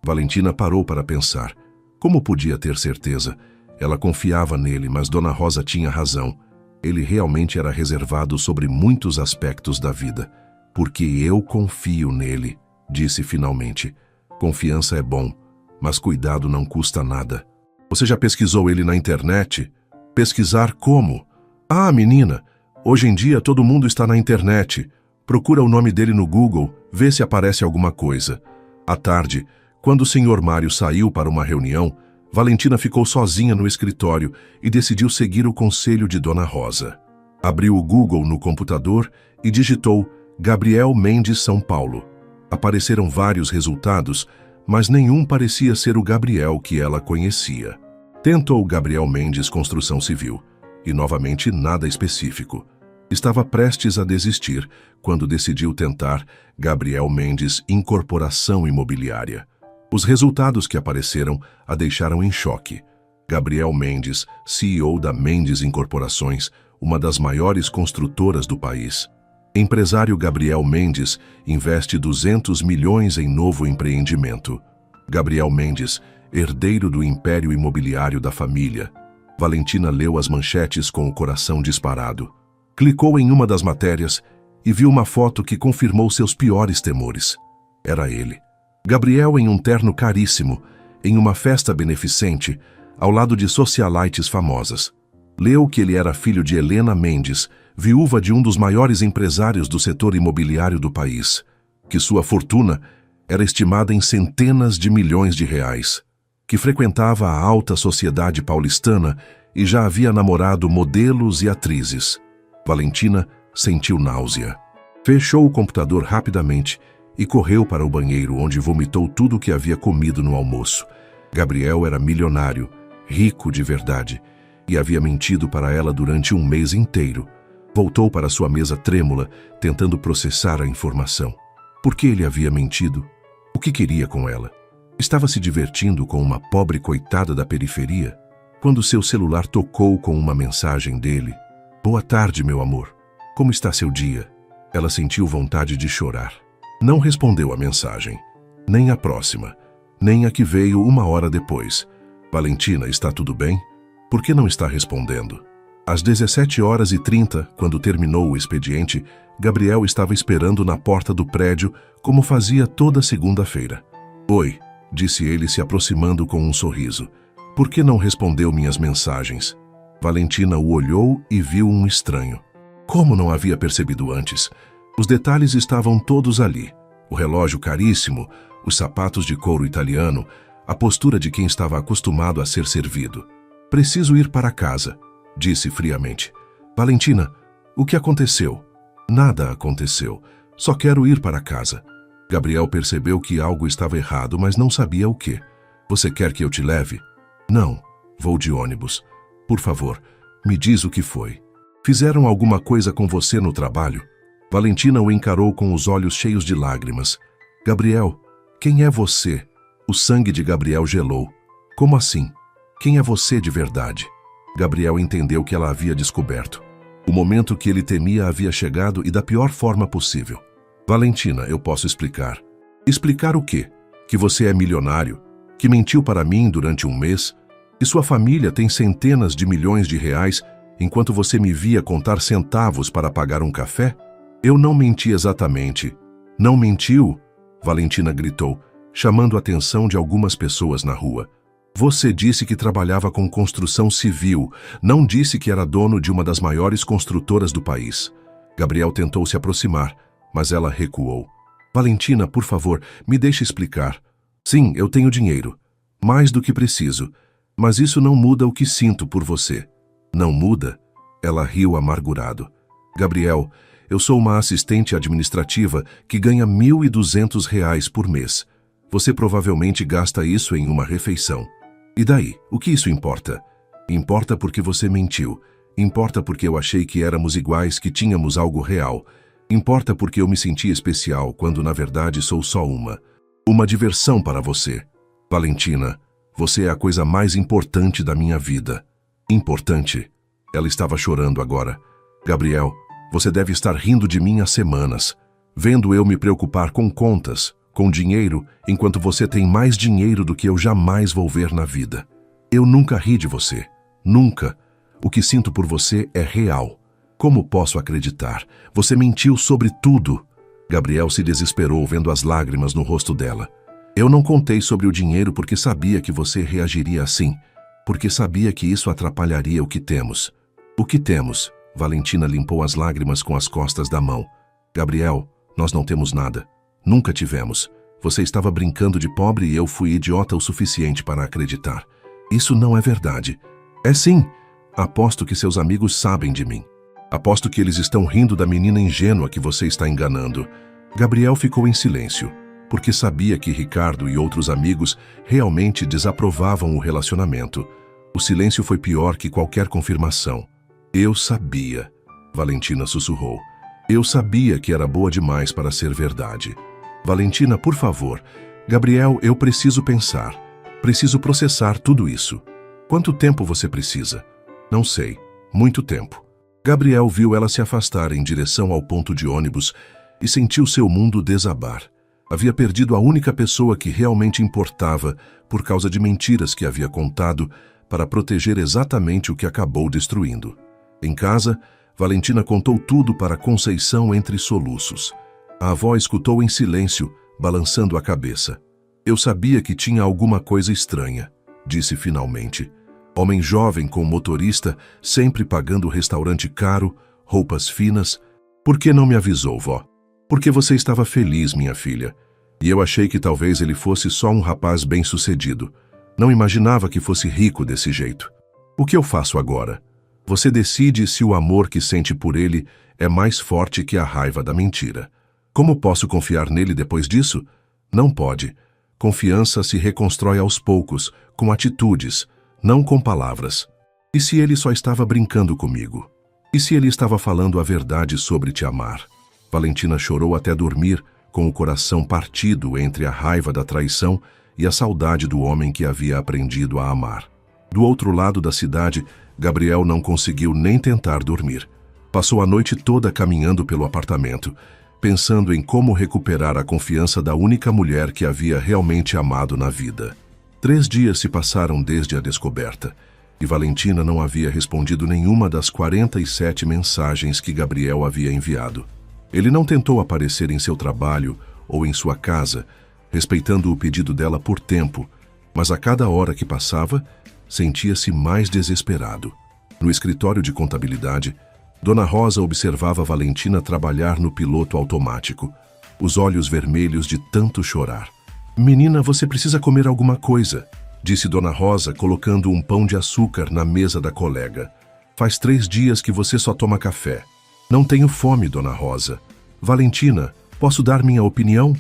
Valentina parou para pensar. Como podia ter certeza? Ela confiava nele, mas Dona Rosa tinha razão. Ele realmente era reservado sobre muitos aspectos da vida. Porque eu confio nele, disse finalmente. Confiança é bom, mas cuidado não custa nada. Você já pesquisou ele na internet? Pesquisar como? Ah, menina, hoje em dia todo mundo está na internet. Procura o nome dele no Google, vê se aparece alguma coisa. À tarde, quando o Sr. Mário saiu para uma reunião, Valentina ficou sozinha no escritório e decidiu seguir o conselho de Dona Rosa. Abriu o Google no computador e digitou Gabriel Mendes São Paulo. Apareceram vários resultados, mas nenhum parecia ser o Gabriel que ela conhecia. Tentou Gabriel Mendes Construção Civil, e novamente nada específico. Estava prestes a desistir quando decidiu tentar Gabriel Mendes Incorporação Imobiliária. Os resultados que apareceram a deixaram em choque. Gabriel Mendes, CEO da Mendes Incorporações, uma das maiores construtoras do país. Empresário Gabriel Mendes investe 200 milhões em novo empreendimento. Gabriel Mendes, herdeiro do império imobiliário da família. Valentina leu as manchetes com o coração disparado. Clicou em uma das matérias e viu uma foto que confirmou seus piores temores. Era ele. Gabriel em um terno caríssimo, em uma festa beneficente, ao lado de socialites famosas. Leu que ele era filho de Helena Mendes, viúva de um dos maiores empresários do setor imobiliário do país, que sua fortuna era estimada em centenas de milhões de reais, que frequentava a alta sociedade paulistana e já havia namorado modelos e atrizes. Valentina sentiu náusea. Fechou o computador rapidamente e correu para o banheiro, onde vomitou tudo o que havia comido no almoço. Gabriel era milionário, rico de verdade, e havia mentido para ela durante um mês inteiro. Voltou para sua mesa trêmula, tentando processar a informação. Por que ele havia mentido? O que queria com ela? Estava se divertindo com uma pobre coitada da periferia? Quando seu celular tocou com uma mensagem dele. Boa tarde, meu amor. Como está seu dia? Ela sentiu vontade de chorar. Não respondeu a mensagem. Nem a próxima. Nem a que veio uma hora depois. Valentina, está tudo bem? Por que não está respondendo? Às 17h30, quando terminou o expediente, Gabriel estava esperando na porta do prédio, como fazia toda segunda-feira. Oi, disse ele se aproximando com um sorriso. Por que não respondeu minhas mensagens? Valentina o olhou e viu um estranho. Como não havia percebido antes? Os detalhes estavam todos ali. O relógio caríssimo, os sapatos de couro italiano, a postura de quem estava acostumado a ser servido. Preciso ir para casa, disse friamente. Valentina, o que aconteceu? Nada aconteceu. Só quero ir para casa. Gabriel percebeu que algo estava errado, mas não sabia o que. Você quer que eu te leve? Não, vou de ônibus. Por favor, me diz o que foi. Fizeram alguma coisa com você no trabalho? Valentina o encarou com os olhos cheios de lágrimas. Gabriel, quem é você? O sangue de Gabriel gelou. Como assim? Quem é você de verdade? Gabriel entendeu que ela havia descoberto. O momento que ele temia havia chegado e da pior forma possível. Valentina, eu posso explicar. Explicar o quê? Que você é milionário, que mentiu para mim durante um mês, que sua família tem centenas de milhões de reais, enquanto você me via contar centavos para pagar um café? Eu não menti exatamente. Não mentiu? Valentina gritou, chamando a atenção de algumas pessoas na rua. Você disse que trabalhava com construção civil, não disse que era dono de uma das maiores construtoras do país. Gabriel tentou se aproximar, mas ela recuou. Valentina, por favor, me deixe explicar. Sim, eu tenho dinheiro. Mais do que preciso. Mas isso não muda o que sinto por você. Não muda? Ela riu amargurado. Gabriel, eu sou uma assistente administrativa que ganha R$ 1.200 por mês. Você provavelmente gasta isso em uma refeição. E daí? O que isso importa? Importa porque você mentiu. Importa porque eu achei que éramos iguais, que tínhamos algo real. Importa porque eu me senti especial, quando na verdade sou só uma diversão para você. Valentina, você é a coisa mais importante da minha vida. Importante? Ela estava chorando agora. Gabriel, você deve estar rindo de mim há semanas, vendo eu me preocupar com contas, com dinheiro, enquanto você tem mais dinheiro do que eu jamais vou ver na vida. Eu nunca ri de você. Nunca. O que sinto por você é real. Como posso acreditar? Você mentiu sobre tudo. Gabriel se desesperou vendo as lágrimas no rosto dela. Eu não contei sobre o dinheiro porque sabia que você reagiria assim. Porque sabia que isso atrapalharia o que temos. O que temos? Valentina limpou as lágrimas com as costas da mão. Gabriel, nós não temos nada. Nunca tivemos. Você estava brincando de pobre e eu fui idiota o suficiente para acreditar. Isso não é verdade. É sim. Aposto que seus amigos sabem de mim. Aposto que eles estão rindo da menina ingênua que você está enganando. Gabriel ficou em silêncio, porque sabia que Ricardo e outros amigos realmente desaprovavam o relacionamento. O silêncio foi pior que qualquer confirmação. Eu sabia, Valentina sussurrou. Eu sabia que era boa demais para ser verdade. Valentina, por favor. Gabriel, eu preciso pensar. Preciso processar tudo isso. Quanto tempo você precisa? Não sei. Muito tempo. Gabriel viu ela se afastar em direção ao ponto de ônibus e sentiu seu mundo desabar. Havia perdido a única pessoa que realmente importava por causa de mentiras que havia contado para proteger exatamente o que acabou destruindo. Em casa, Valentina contou tudo para Conceição entre soluços. A avó escutou em silêncio, balançando a cabeça. Eu sabia que tinha alguma coisa estranha, disse finalmente. Homem jovem com motorista, sempre pagando restaurante caro, roupas finas. Por que não me avisou, vó? Porque você estava feliz, minha filha. E eu achei que talvez ele fosse só um rapaz bem-sucedido. Não imaginava que fosse rico desse jeito. O que eu faço agora? Você decide se o amor que sente por ele é mais forte que a raiva da mentira. Como posso confiar nele depois disso? Não pode. Confiança se reconstrói aos poucos, com atitudes, não com palavras. E se ele só estava brincando comigo? E se ele estava falando a verdade sobre te amar? Valentina chorou até dormir, com o coração partido entre a raiva da traição e a saudade do homem que havia aprendido a amar. Do outro lado da cidade, Gabriel não conseguiu nem tentar dormir. Passou a noite toda caminhando pelo apartamento, pensando em como recuperar a confiança da única mulher que havia realmente amado na vida. 3 dias se passaram desde a descoberta, e Valentina não havia respondido nenhuma das 47 mensagens que Gabriel havia enviado. Ele não tentou aparecer em seu trabalho ou em sua casa, respeitando o pedido dela por tempo, mas a cada hora que passava, sentia-se mais desesperado. No escritório de contabilidade, Dona Rosa observava Valentina trabalhar no piloto automático, os olhos vermelhos de tanto chorar. Menina, você precisa comer alguma coisa, disse Dona Rosa, colocando um pão de açúcar na mesa da colega. Faz 3 dias que você só toma café. Não tenho fome, Dona Rosa. Valentina, posso dar minha opinião?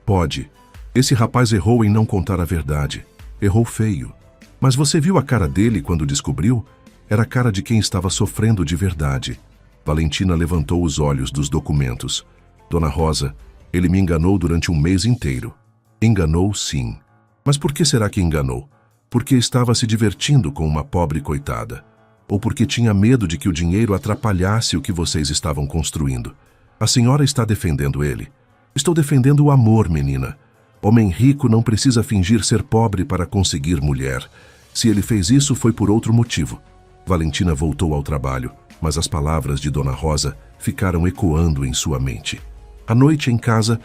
Pode. Esse rapaz errou em não contar a verdade. Errou feio. Mas você viu a cara dele quando descobriu? Era a cara de quem estava sofrendo de verdade. Valentina levantou os olhos dos documentos. Dona Rosa, ele me enganou durante um mês inteiro. Enganou, sim. Mas por que será que enganou? Porque estava se divertindo com uma pobre coitada. Ou porque tinha medo de que o dinheiro atrapalhasse o que vocês estavam construindo. A senhora está defendendo ele. Estou defendendo o amor, menina. Homem rico não precisa fingir ser pobre para conseguir mulher. Se ele fez isso, foi por outro motivo. Valentina voltou ao trabalho, mas as palavras de Dona Rosa ficaram ecoando em sua mente. À noite, em casa,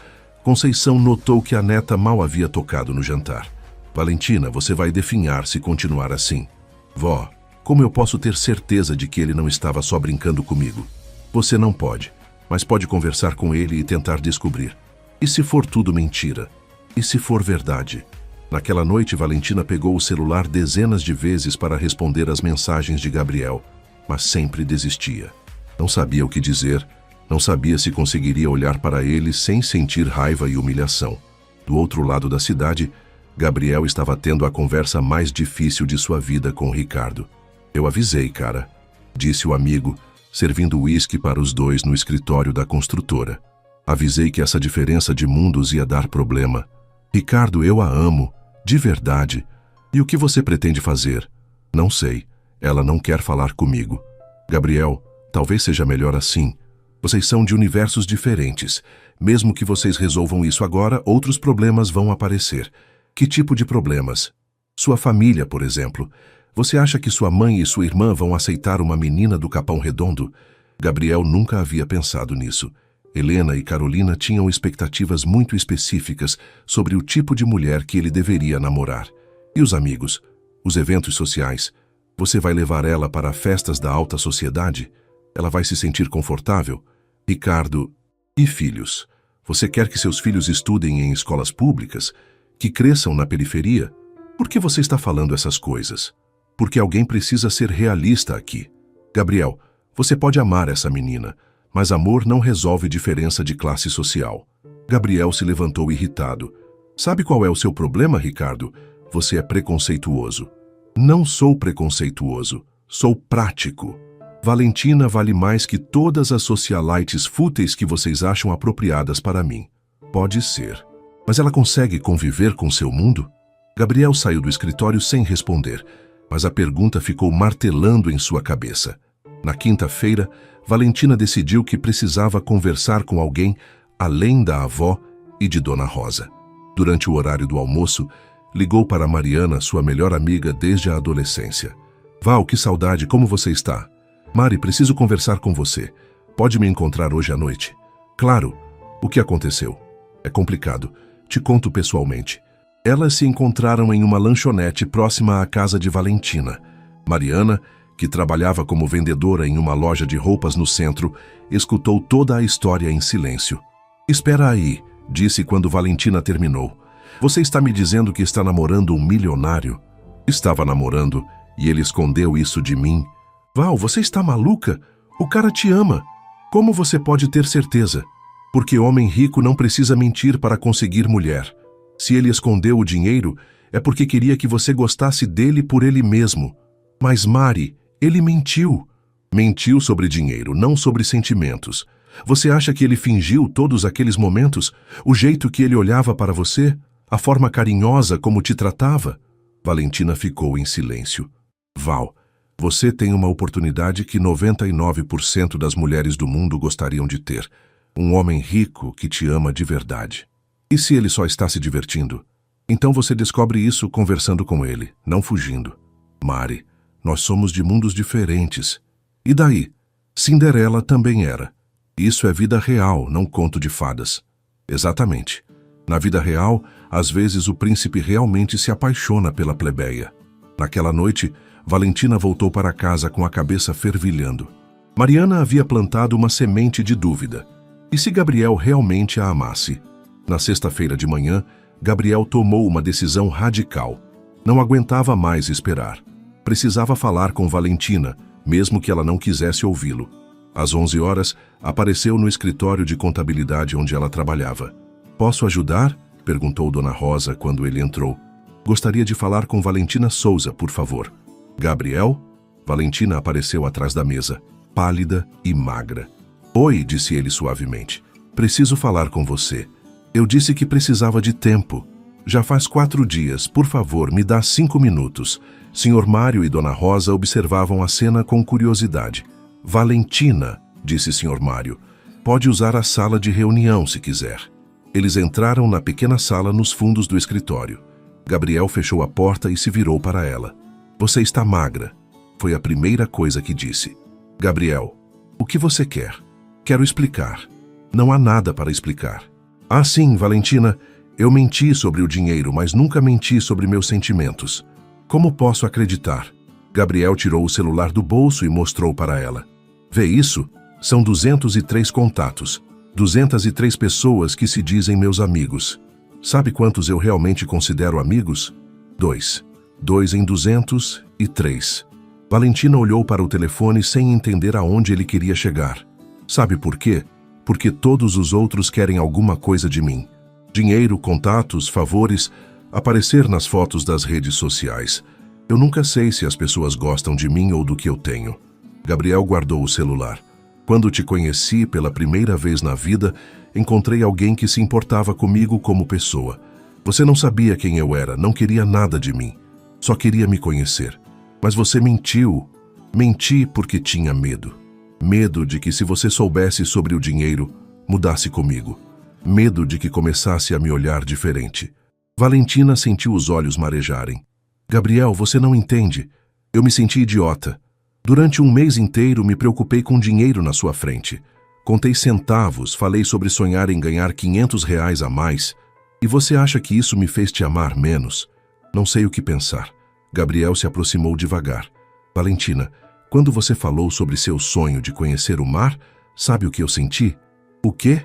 Conceição notou que a neta mal havia tocado no jantar. Valentina, você vai definhar se continuar assim. Vó, como eu posso ter certeza de que ele não estava só brincando comigo? Você não pode, mas pode conversar com ele e tentar descobrir. E se for tudo mentira? E se for verdade? Naquela noite, Valentina pegou o celular dezenas de vezes para responder às mensagens de Gabriel, mas sempre desistia. Não sabia o que dizer, não sabia se conseguiria olhar para ele sem sentir raiva e humilhação. Do outro lado da cidade, Gabriel estava tendo a conversa mais difícil de sua vida com Ricardo. Eu avisei, cara, disse o amigo, servindo uísque para os dois no escritório da construtora. Avisei que essa diferença de mundos ia dar problema. Ricardo, eu a amo, de verdade. E o que você pretende fazer? Não sei. Ela não quer falar comigo. Gabriel, talvez seja melhor assim. Vocês são de universos diferentes. Mesmo que vocês resolvam isso agora, outros problemas vão aparecer. Que tipo de problemas? Sua família, por exemplo. Você acha que sua mãe e sua irmã vão aceitar uma menina do Capão Redondo? Gabriel nunca havia pensado nisso. Helena e Carolina tinham expectativas muito específicas sobre o tipo de mulher que ele deveria namorar. E os amigos? Os eventos sociais? Você vai levar ela para festas da alta sociedade? Ela vai se sentir confortável? Ricardo, e filhos? Você quer que seus filhos estudem em escolas públicas? Que cresçam na periferia? Por que você está falando essas coisas? Porque alguém precisa ser realista aqui. Gabriel, você pode amar essa menina, mas amor não resolve diferença de classe social. Gabriel se levantou irritado. Sabe qual é o seu problema, Ricardo? Você é preconceituoso. Não sou preconceituoso, sou prático. Valentina vale mais que todas as socialites fúteis que vocês acham apropriadas para mim. Pode ser. Mas ela consegue conviver com seu mundo? Gabriel saiu do escritório sem responder, mas a pergunta ficou martelando em sua cabeça. Na quinta-feira, Valentina decidiu que precisava conversar com alguém além da avó e de Dona Rosa. Durante o horário do almoço, ligou para Mariana, sua melhor amiga desde a adolescência. Val, que saudade, como você está? Mari, preciso conversar com você. Pode me encontrar hoje à noite? Claro. O que aconteceu? É complicado. Te conto pessoalmente. Elas se encontraram em uma lanchonete próxima à casa de Valentina. Mariana, que trabalhava como vendedora em uma loja de roupas no centro, escutou toda a história em silêncio. Espera aí, disse quando Valentina terminou. Você está me dizendo que está namorando um milionário? Estava namorando, e ele escondeu isso de mim. Val, você está maluca? O cara te ama. Como você pode ter certeza? Porque homem rico não precisa mentir para conseguir mulher. Se ele escondeu o dinheiro, é porque queria que você gostasse dele por ele mesmo. Mas Mari, ele mentiu. Mentiu sobre dinheiro, não sobre sentimentos. Você acha que ele fingiu todos aqueles momentos? O jeito que ele olhava para você? A forma carinhosa como te tratava? Valentina ficou em silêncio. Val, você tem uma oportunidade que 99% das mulheres do mundo gostariam de ter. Um homem rico que te ama de verdade. E se ele só está se divertindo? Então você descobre isso conversando com ele, não fugindo. Mari, nós somos de mundos diferentes. E daí? Cinderela também era. Isso é vida real, não conto de fadas. Exatamente. Na vida real, às vezes o príncipe realmente se apaixona pela plebeia. Naquela noite, Valentina voltou para casa com a cabeça fervilhando. Mariana havia plantado uma semente de dúvida. E se Gabriel realmente a amasse? Na sexta-feira de manhã, Gabriel tomou uma decisão radical. Não aguentava mais esperar. Precisava falar com Valentina, mesmo que ela não quisesse ouvi-lo. Às 11 horas, apareceu no escritório de contabilidade onde ela trabalhava. Posso ajudar? Perguntou Dona Rosa quando ele entrou. Gostaria de falar com Valentina Souza, por favor. Gabriel? Valentina apareceu atrás da mesa, pálida e magra. Oi, disse ele suavemente. Preciso falar com você. Eu disse que precisava de tempo. Já faz 4 dias, por favor, me dá 5 minutos. Senhor Mário e Dona Rosa observavam a cena com curiosidade. Valentina, disse Sr. Mário, pode usar a sala de reunião se quiser. Eles entraram na pequena sala nos fundos do escritório. Gabriel fechou a porta e se virou para ela. Você está magra, foi a primeira coisa que disse. Gabriel, o que você quer? Quero explicar. Não há nada para explicar. Ah, sim, Valentina, eu menti sobre o dinheiro, mas nunca menti sobre meus sentimentos. Como posso acreditar? Gabriel tirou o celular do bolso e mostrou para ela. Vê isso? São 203 contatos. 203 pessoas que se dizem meus amigos. Sabe quantos eu realmente considero amigos? 2. 2 em 203. Valentina olhou para o telefone sem entender aonde ele queria chegar. Sabe por quê? Porque todos os outros querem alguma coisa de mim. Dinheiro, contatos, favores, aparecer nas fotos das redes sociais. Eu nunca sei se as pessoas gostam de mim ou do que eu tenho. Gabriel guardou o celular. Quando te conheci pela primeira vez na vida, encontrei alguém que se importava comigo como pessoa. Você não sabia quem eu era, não queria nada de mim. Só queria me conhecer. Mas você mentiu. Menti porque tinha medo. Medo de que se você soubesse sobre o dinheiro, mudasse comigo. Medo de que começasse a me olhar diferente. Valentina sentiu os olhos marejarem. Gabriel, você não entende. Eu me senti idiota. Durante um mês inteiro me preocupei com dinheiro na sua frente. Contei centavos, falei sobre sonhar em ganhar R$ 500 a mais. E você acha que isso me fez te amar menos? Não sei o que pensar. Gabriel se aproximou devagar. Valentina, quando você falou sobre seu sonho de conhecer o mar, sabe o que eu senti? O quê?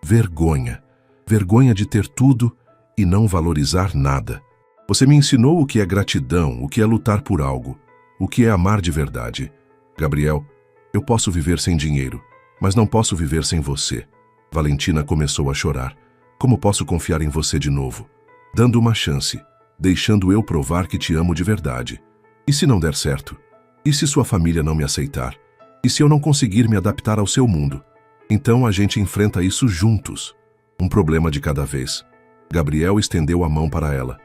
Vergonha. Vergonha de ter tudo e não valorizar nada. Você me ensinou o que é gratidão, o que é lutar por algo, o que é amar de verdade. Gabriel, eu posso viver sem dinheiro, mas não posso viver sem você. Valentina começou a chorar. Como posso confiar em você de novo? Dando uma chance, deixando eu provar que te amo de verdade. E se não der certo? E se sua família não me aceitar? E se eu não conseguir me adaptar ao seu mundo? Então a gente enfrenta isso juntos. Um problema de cada vez. Gabriel estendeu a mão para ela.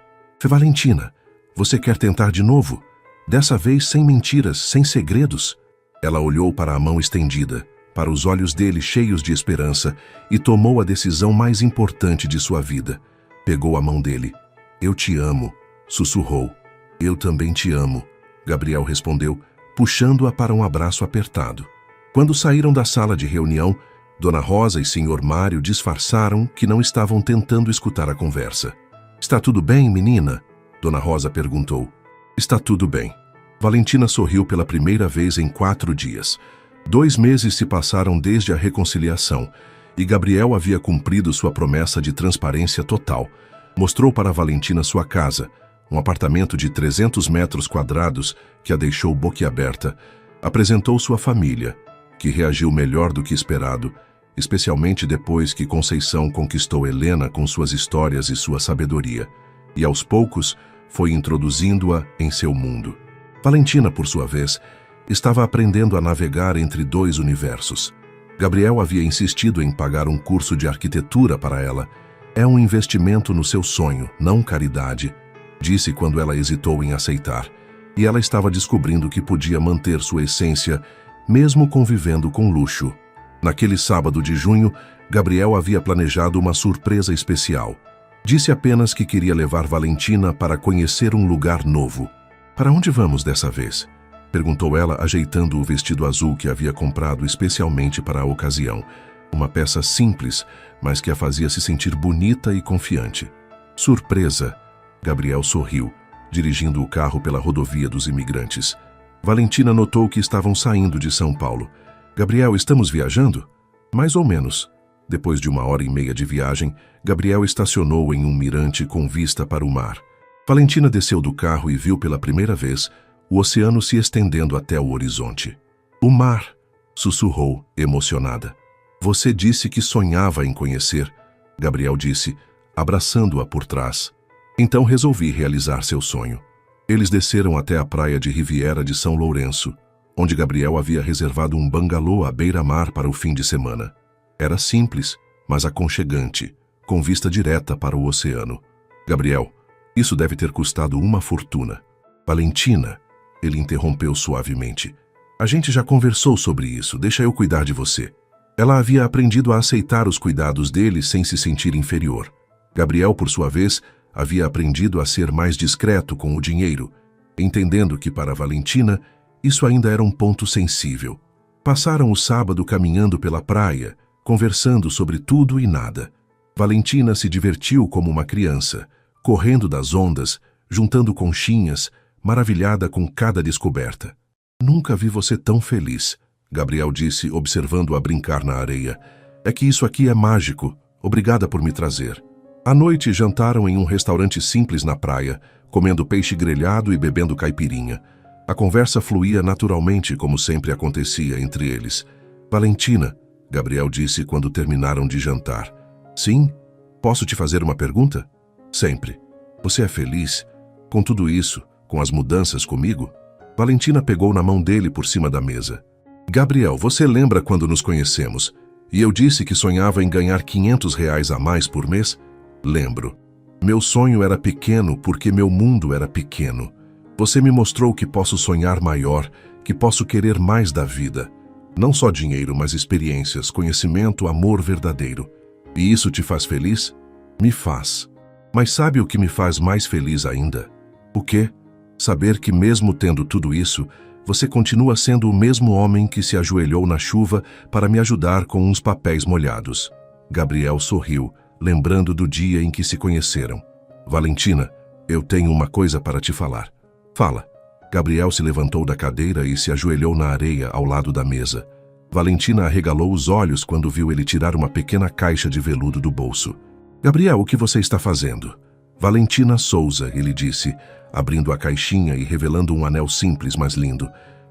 Valentina, você quer tentar de novo? Dessa vez sem mentiras, sem segredos. Ela olhou para a mão estendida, para os olhos dele cheios de esperança e tomou a decisão mais importante de sua vida. Pegou a mão dele. Eu te amo, sussurrou. Eu também te amo, Gabriel respondeu, puxando-a para um abraço apertado. Quando saíram da sala de reunião, Dona Rosa e Sr. Mário disfarçaram que não estavam tentando escutar a conversa. Está tudo bem, menina? Dona Rosa perguntou. Está tudo bem. Valentina sorriu pela primeira vez em 4 dias. 2 meses se passaram desde a reconciliação e Gabriel havia cumprido sua promessa de transparência total. Mostrou para Valentina sua casa, um apartamento de 300 metros quadrados que a deixou boquiaberta. Apresentou sua família, que reagiu melhor do que esperado, especialmente depois que Conceição conquistou Helena com suas histórias e sua sabedoria, e aos poucos foi introduzindo-a em seu mundo. Valentina, por sua vez, estava aprendendo a navegar entre 2 universos. Gabriel havia insistido em pagar um curso de arquitetura para ela. É um investimento no seu sonho, não caridade, disse quando ela hesitou em aceitar, e ela estava descobrindo que podia manter sua essência, mesmo convivendo com luxo. Naquele sábado de junho, Gabriel havia planejado uma surpresa especial. Disse apenas que queria levar Valentina para conhecer um lugar novo. Para onde vamos dessa vez? Perguntou ela, ajeitando o vestido azul que havia comprado especialmente para a ocasião. Uma peça simples, mas que a fazia se sentir bonita e confiante. Surpresa! Gabriel sorriu, dirigindo o carro pela rodovia dos imigrantes. Valentina notou que estavam saindo de São Paulo. Gabriel, estamos viajando? Mais ou menos. Depois de 1h30 de viagem, Gabriel estacionou em um mirante com vista para o mar. Valentina desceu do carro e viu pela primeira vez o oceano se estendendo até o horizonte. O mar, sussurrou, emocionada. Você disse que sonhava em conhecer, Gabriel disse, abraçando-a por trás. Então resolvi realizar seu sonho. Eles desceram até a praia de Riviera de São Lourenço, onde Gabriel havia reservado um bangalô à beira-mar para o fim de semana. Era simples, mas aconchegante, com vista direta para o oceano. Gabriel, isso deve ter custado uma fortuna. Valentina, ele interrompeu suavemente. A gente já conversou sobre isso, deixa eu cuidar de você. Ela havia aprendido a aceitar os cuidados dele sem se sentir inferior. Gabriel, por sua vez, havia aprendido a ser mais discreto com o dinheiro, entendendo que para Valentina isso ainda era um ponto sensível. Passaram o sábado caminhando pela praia, conversando sobre tudo e nada. Valentina se divertiu como uma criança, correndo das ondas, juntando conchinhas, maravilhada com cada descoberta. Nunca vi você tão feliz, Gabriel disse, observando-a brincar na areia. É que isso aqui é mágico. Obrigada por me trazer. À noite, jantaram em um restaurante simples na praia, comendo peixe grelhado e bebendo caipirinha. A conversa fluía naturalmente, como sempre acontecia entre eles. Valentina, Gabriel disse quando terminaram de jantar. Sim? Posso te fazer uma pergunta? Sempre. Você é feliz? Com tudo isso, com as mudanças comigo? Valentina pegou na mão dele por cima da mesa. Gabriel, você lembra quando nos conhecemos? E eu disse que sonhava em ganhar R$ 500 a mais por mês? Lembro. Meu sonho era pequeno porque meu mundo era pequeno. Você me mostrou que posso sonhar maior, que posso querer mais da vida. Não só dinheiro, mas experiências, conhecimento, amor verdadeiro. E isso te faz feliz? Me faz. Mas sabe o que me faz mais feliz ainda? O quê? Saber que mesmo tendo tudo isso, você continua sendo o mesmo homem que se ajoelhou na chuva para me ajudar com uns papéis molhados. Gabriel sorriu, lembrando do dia em que se conheceram. Valentina, eu tenho uma coisa para te falar. Fala. Gabriel se levantou da cadeira e se ajoelhou na areia ao lado da mesa. Valentina arregalou os olhos quando viu ele tirar uma pequena caixa de veludo do bolso. Gabriel, o que você está fazendo? Valentina Souza, ele disse, abrindo a caixinha e revelando um anel simples, mas lindo.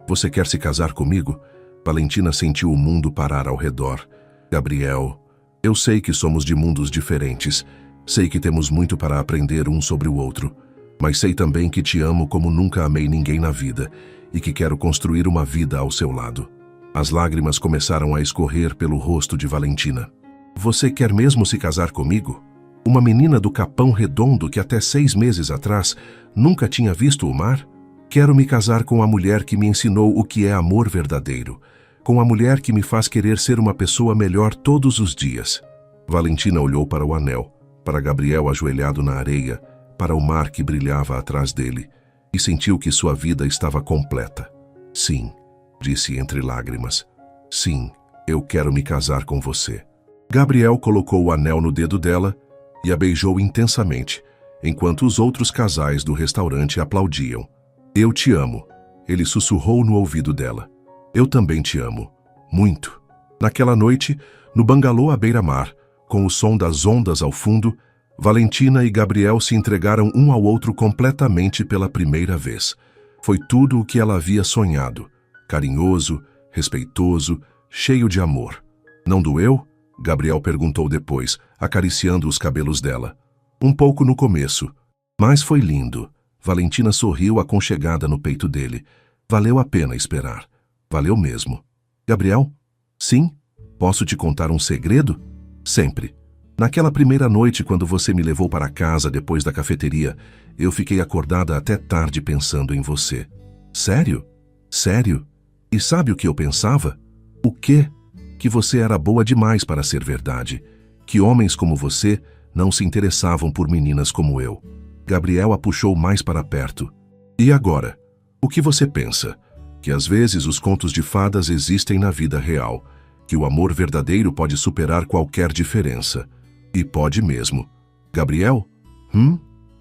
Você quer se casar comigo? Valentina sentiu o mundo parar ao redor. Gabriel, eu sei que somos de mundos diferentes. Sei que temos muito para aprender um sobre o outro. Mas sei também que te amo como nunca amei ninguém na vida e que quero construir uma vida ao seu lado. As lágrimas começaram a escorrer pelo rosto de Valentina. Você quer mesmo se casar comigo? Uma menina do Capão Redondo que até 6 meses atrás nunca tinha visto o mar? Quero me casar com a mulher que me ensinou o que é amor verdadeiro, com a mulher que me faz querer ser uma pessoa melhor todos os dias. Valentina olhou para o anel, para Gabriel ajoelhado na areia, para o mar que brilhava atrás dele, e sentiu que sua vida estava completa. Sim, disse entre lágrimas. Sim, eu quero me casar com você. Gabriel colocou o anel no dedo dela e a beijou intensamente, enquanto os outros casais do restaurante aplaudiam. Eu te amo, ele sussurrou no ouvido dela. Eu também te amo, muito. Naquela noite, no bangalô à beira-mar, com o som das ondas ao fundo, Valentina e Gabriel se entregaram um ao outro completamente pela primeira vez. Foi tudo o que ela havia sonhado, carinhoso, respeitoso, cheio de amor. Não doeu? Gabriel perguntou depois, acariciando os cabelos dela. Um pouco no começo, mas foi lindo. Valentina sorriu aconchegada no peito dele. Valeu a pena esperar. Valeu mesmo. Gabriel? Sim? Posso te contar um segredo? Sempre. Naquela primeira noite, quando você me levou para casa depois da cafeteria, eu fiquei acordada até tarde pensando em você. Sério? Sério? E sabe o que eu pensava? O quê? Que você era boa demais para ser verdade. Que homens como você não se interessavam por meninas como eu. Gabriel a puxou mais para perto. E agora? O que você pensa? Que às vezes os contos de fadas existem na vida real. Que o amor verdadeiro pode superar qualquer diferença. E pode mesmo. Gabriel?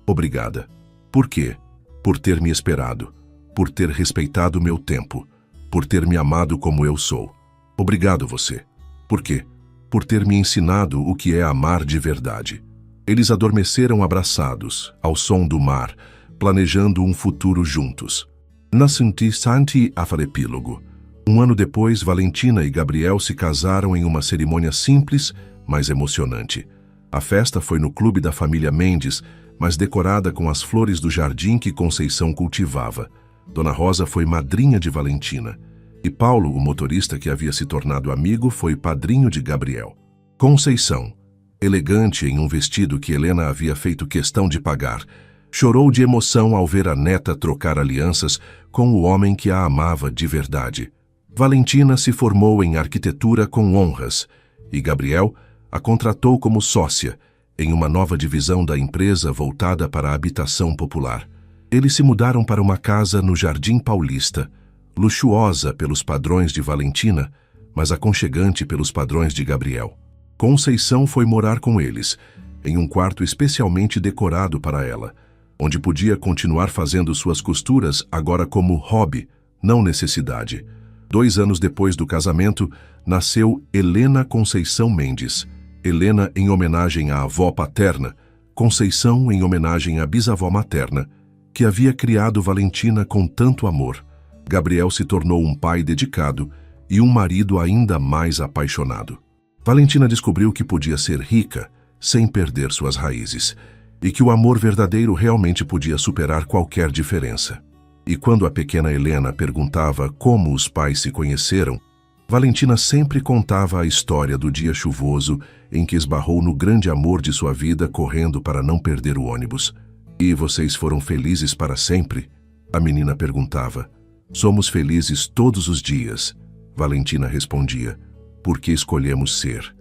Obrigada. Por quê? Por ter me esperado. Por ter respeitado meu tempo. Por ter me amado como eu sou. Obrigado você. Por quê? Por ter me ensinado o que é amar de verdade. Eles adormeceram abraçados, ao som do mar, planejando um futuro juntos. Nascente Santi Afarepílogo. Um ano depois, Valentina e Gabriel se casaram em uma cerimônia simples, mas emocionante. A festa foi no clube da família Mendes, mas decorada com as flores do jardim que Conceição cultivava. Dona Rosa foi madrinha de Valentina. E Paulo, o motorista que havia se tornado amigo, foi padrinho de Gabriel. Conceição, elegante em um vestido que Helena havia feito questão de pagar, chorou de emoção ao ver a neta trocar alianças com o homem que a amava de verdade. Valentina se formou em arquitetura com honras, e Gabriel a contratou como sócia em uma nova divisão da empresa voltada para a habitação popular. Eles se mudaram para uma casa no Jardim Paulista, luxuosa pelos padrões de Valentina, mas aconchegante pelos padrões de Gabriel. Conceição foi morar com eles, em um quarto especialmente decorado para ela, onde podia continuar fazendo suas costuras agora como hobby, não necessidade. 2 anos depois do casamento, nasceu Helena Conceição Mendes. Helena em homenagem à avó paterna, Conceição em homenagem à bisavó materna, que havia criado Valentina com tanto amor. Gabriel se tornou um pai dedicado e um marido ainda mais apaixonado. Valentina descobriu que podia ser rica sem perder suas raízes e que o amor verdadeiro realmente podia superar qualquer diferença. E quando a pequena Helena perguntava como os pais se conheceram, Valentina sempre contava a história do dia chuvoso em que esbarrou no grande amor de sua vida correndo para não perder o ônibus. "E vocês foram felizes para sempre?" A menina perguntava. "Somos felizes todos os dias", Valentina respondia, "porque escolhemos ser."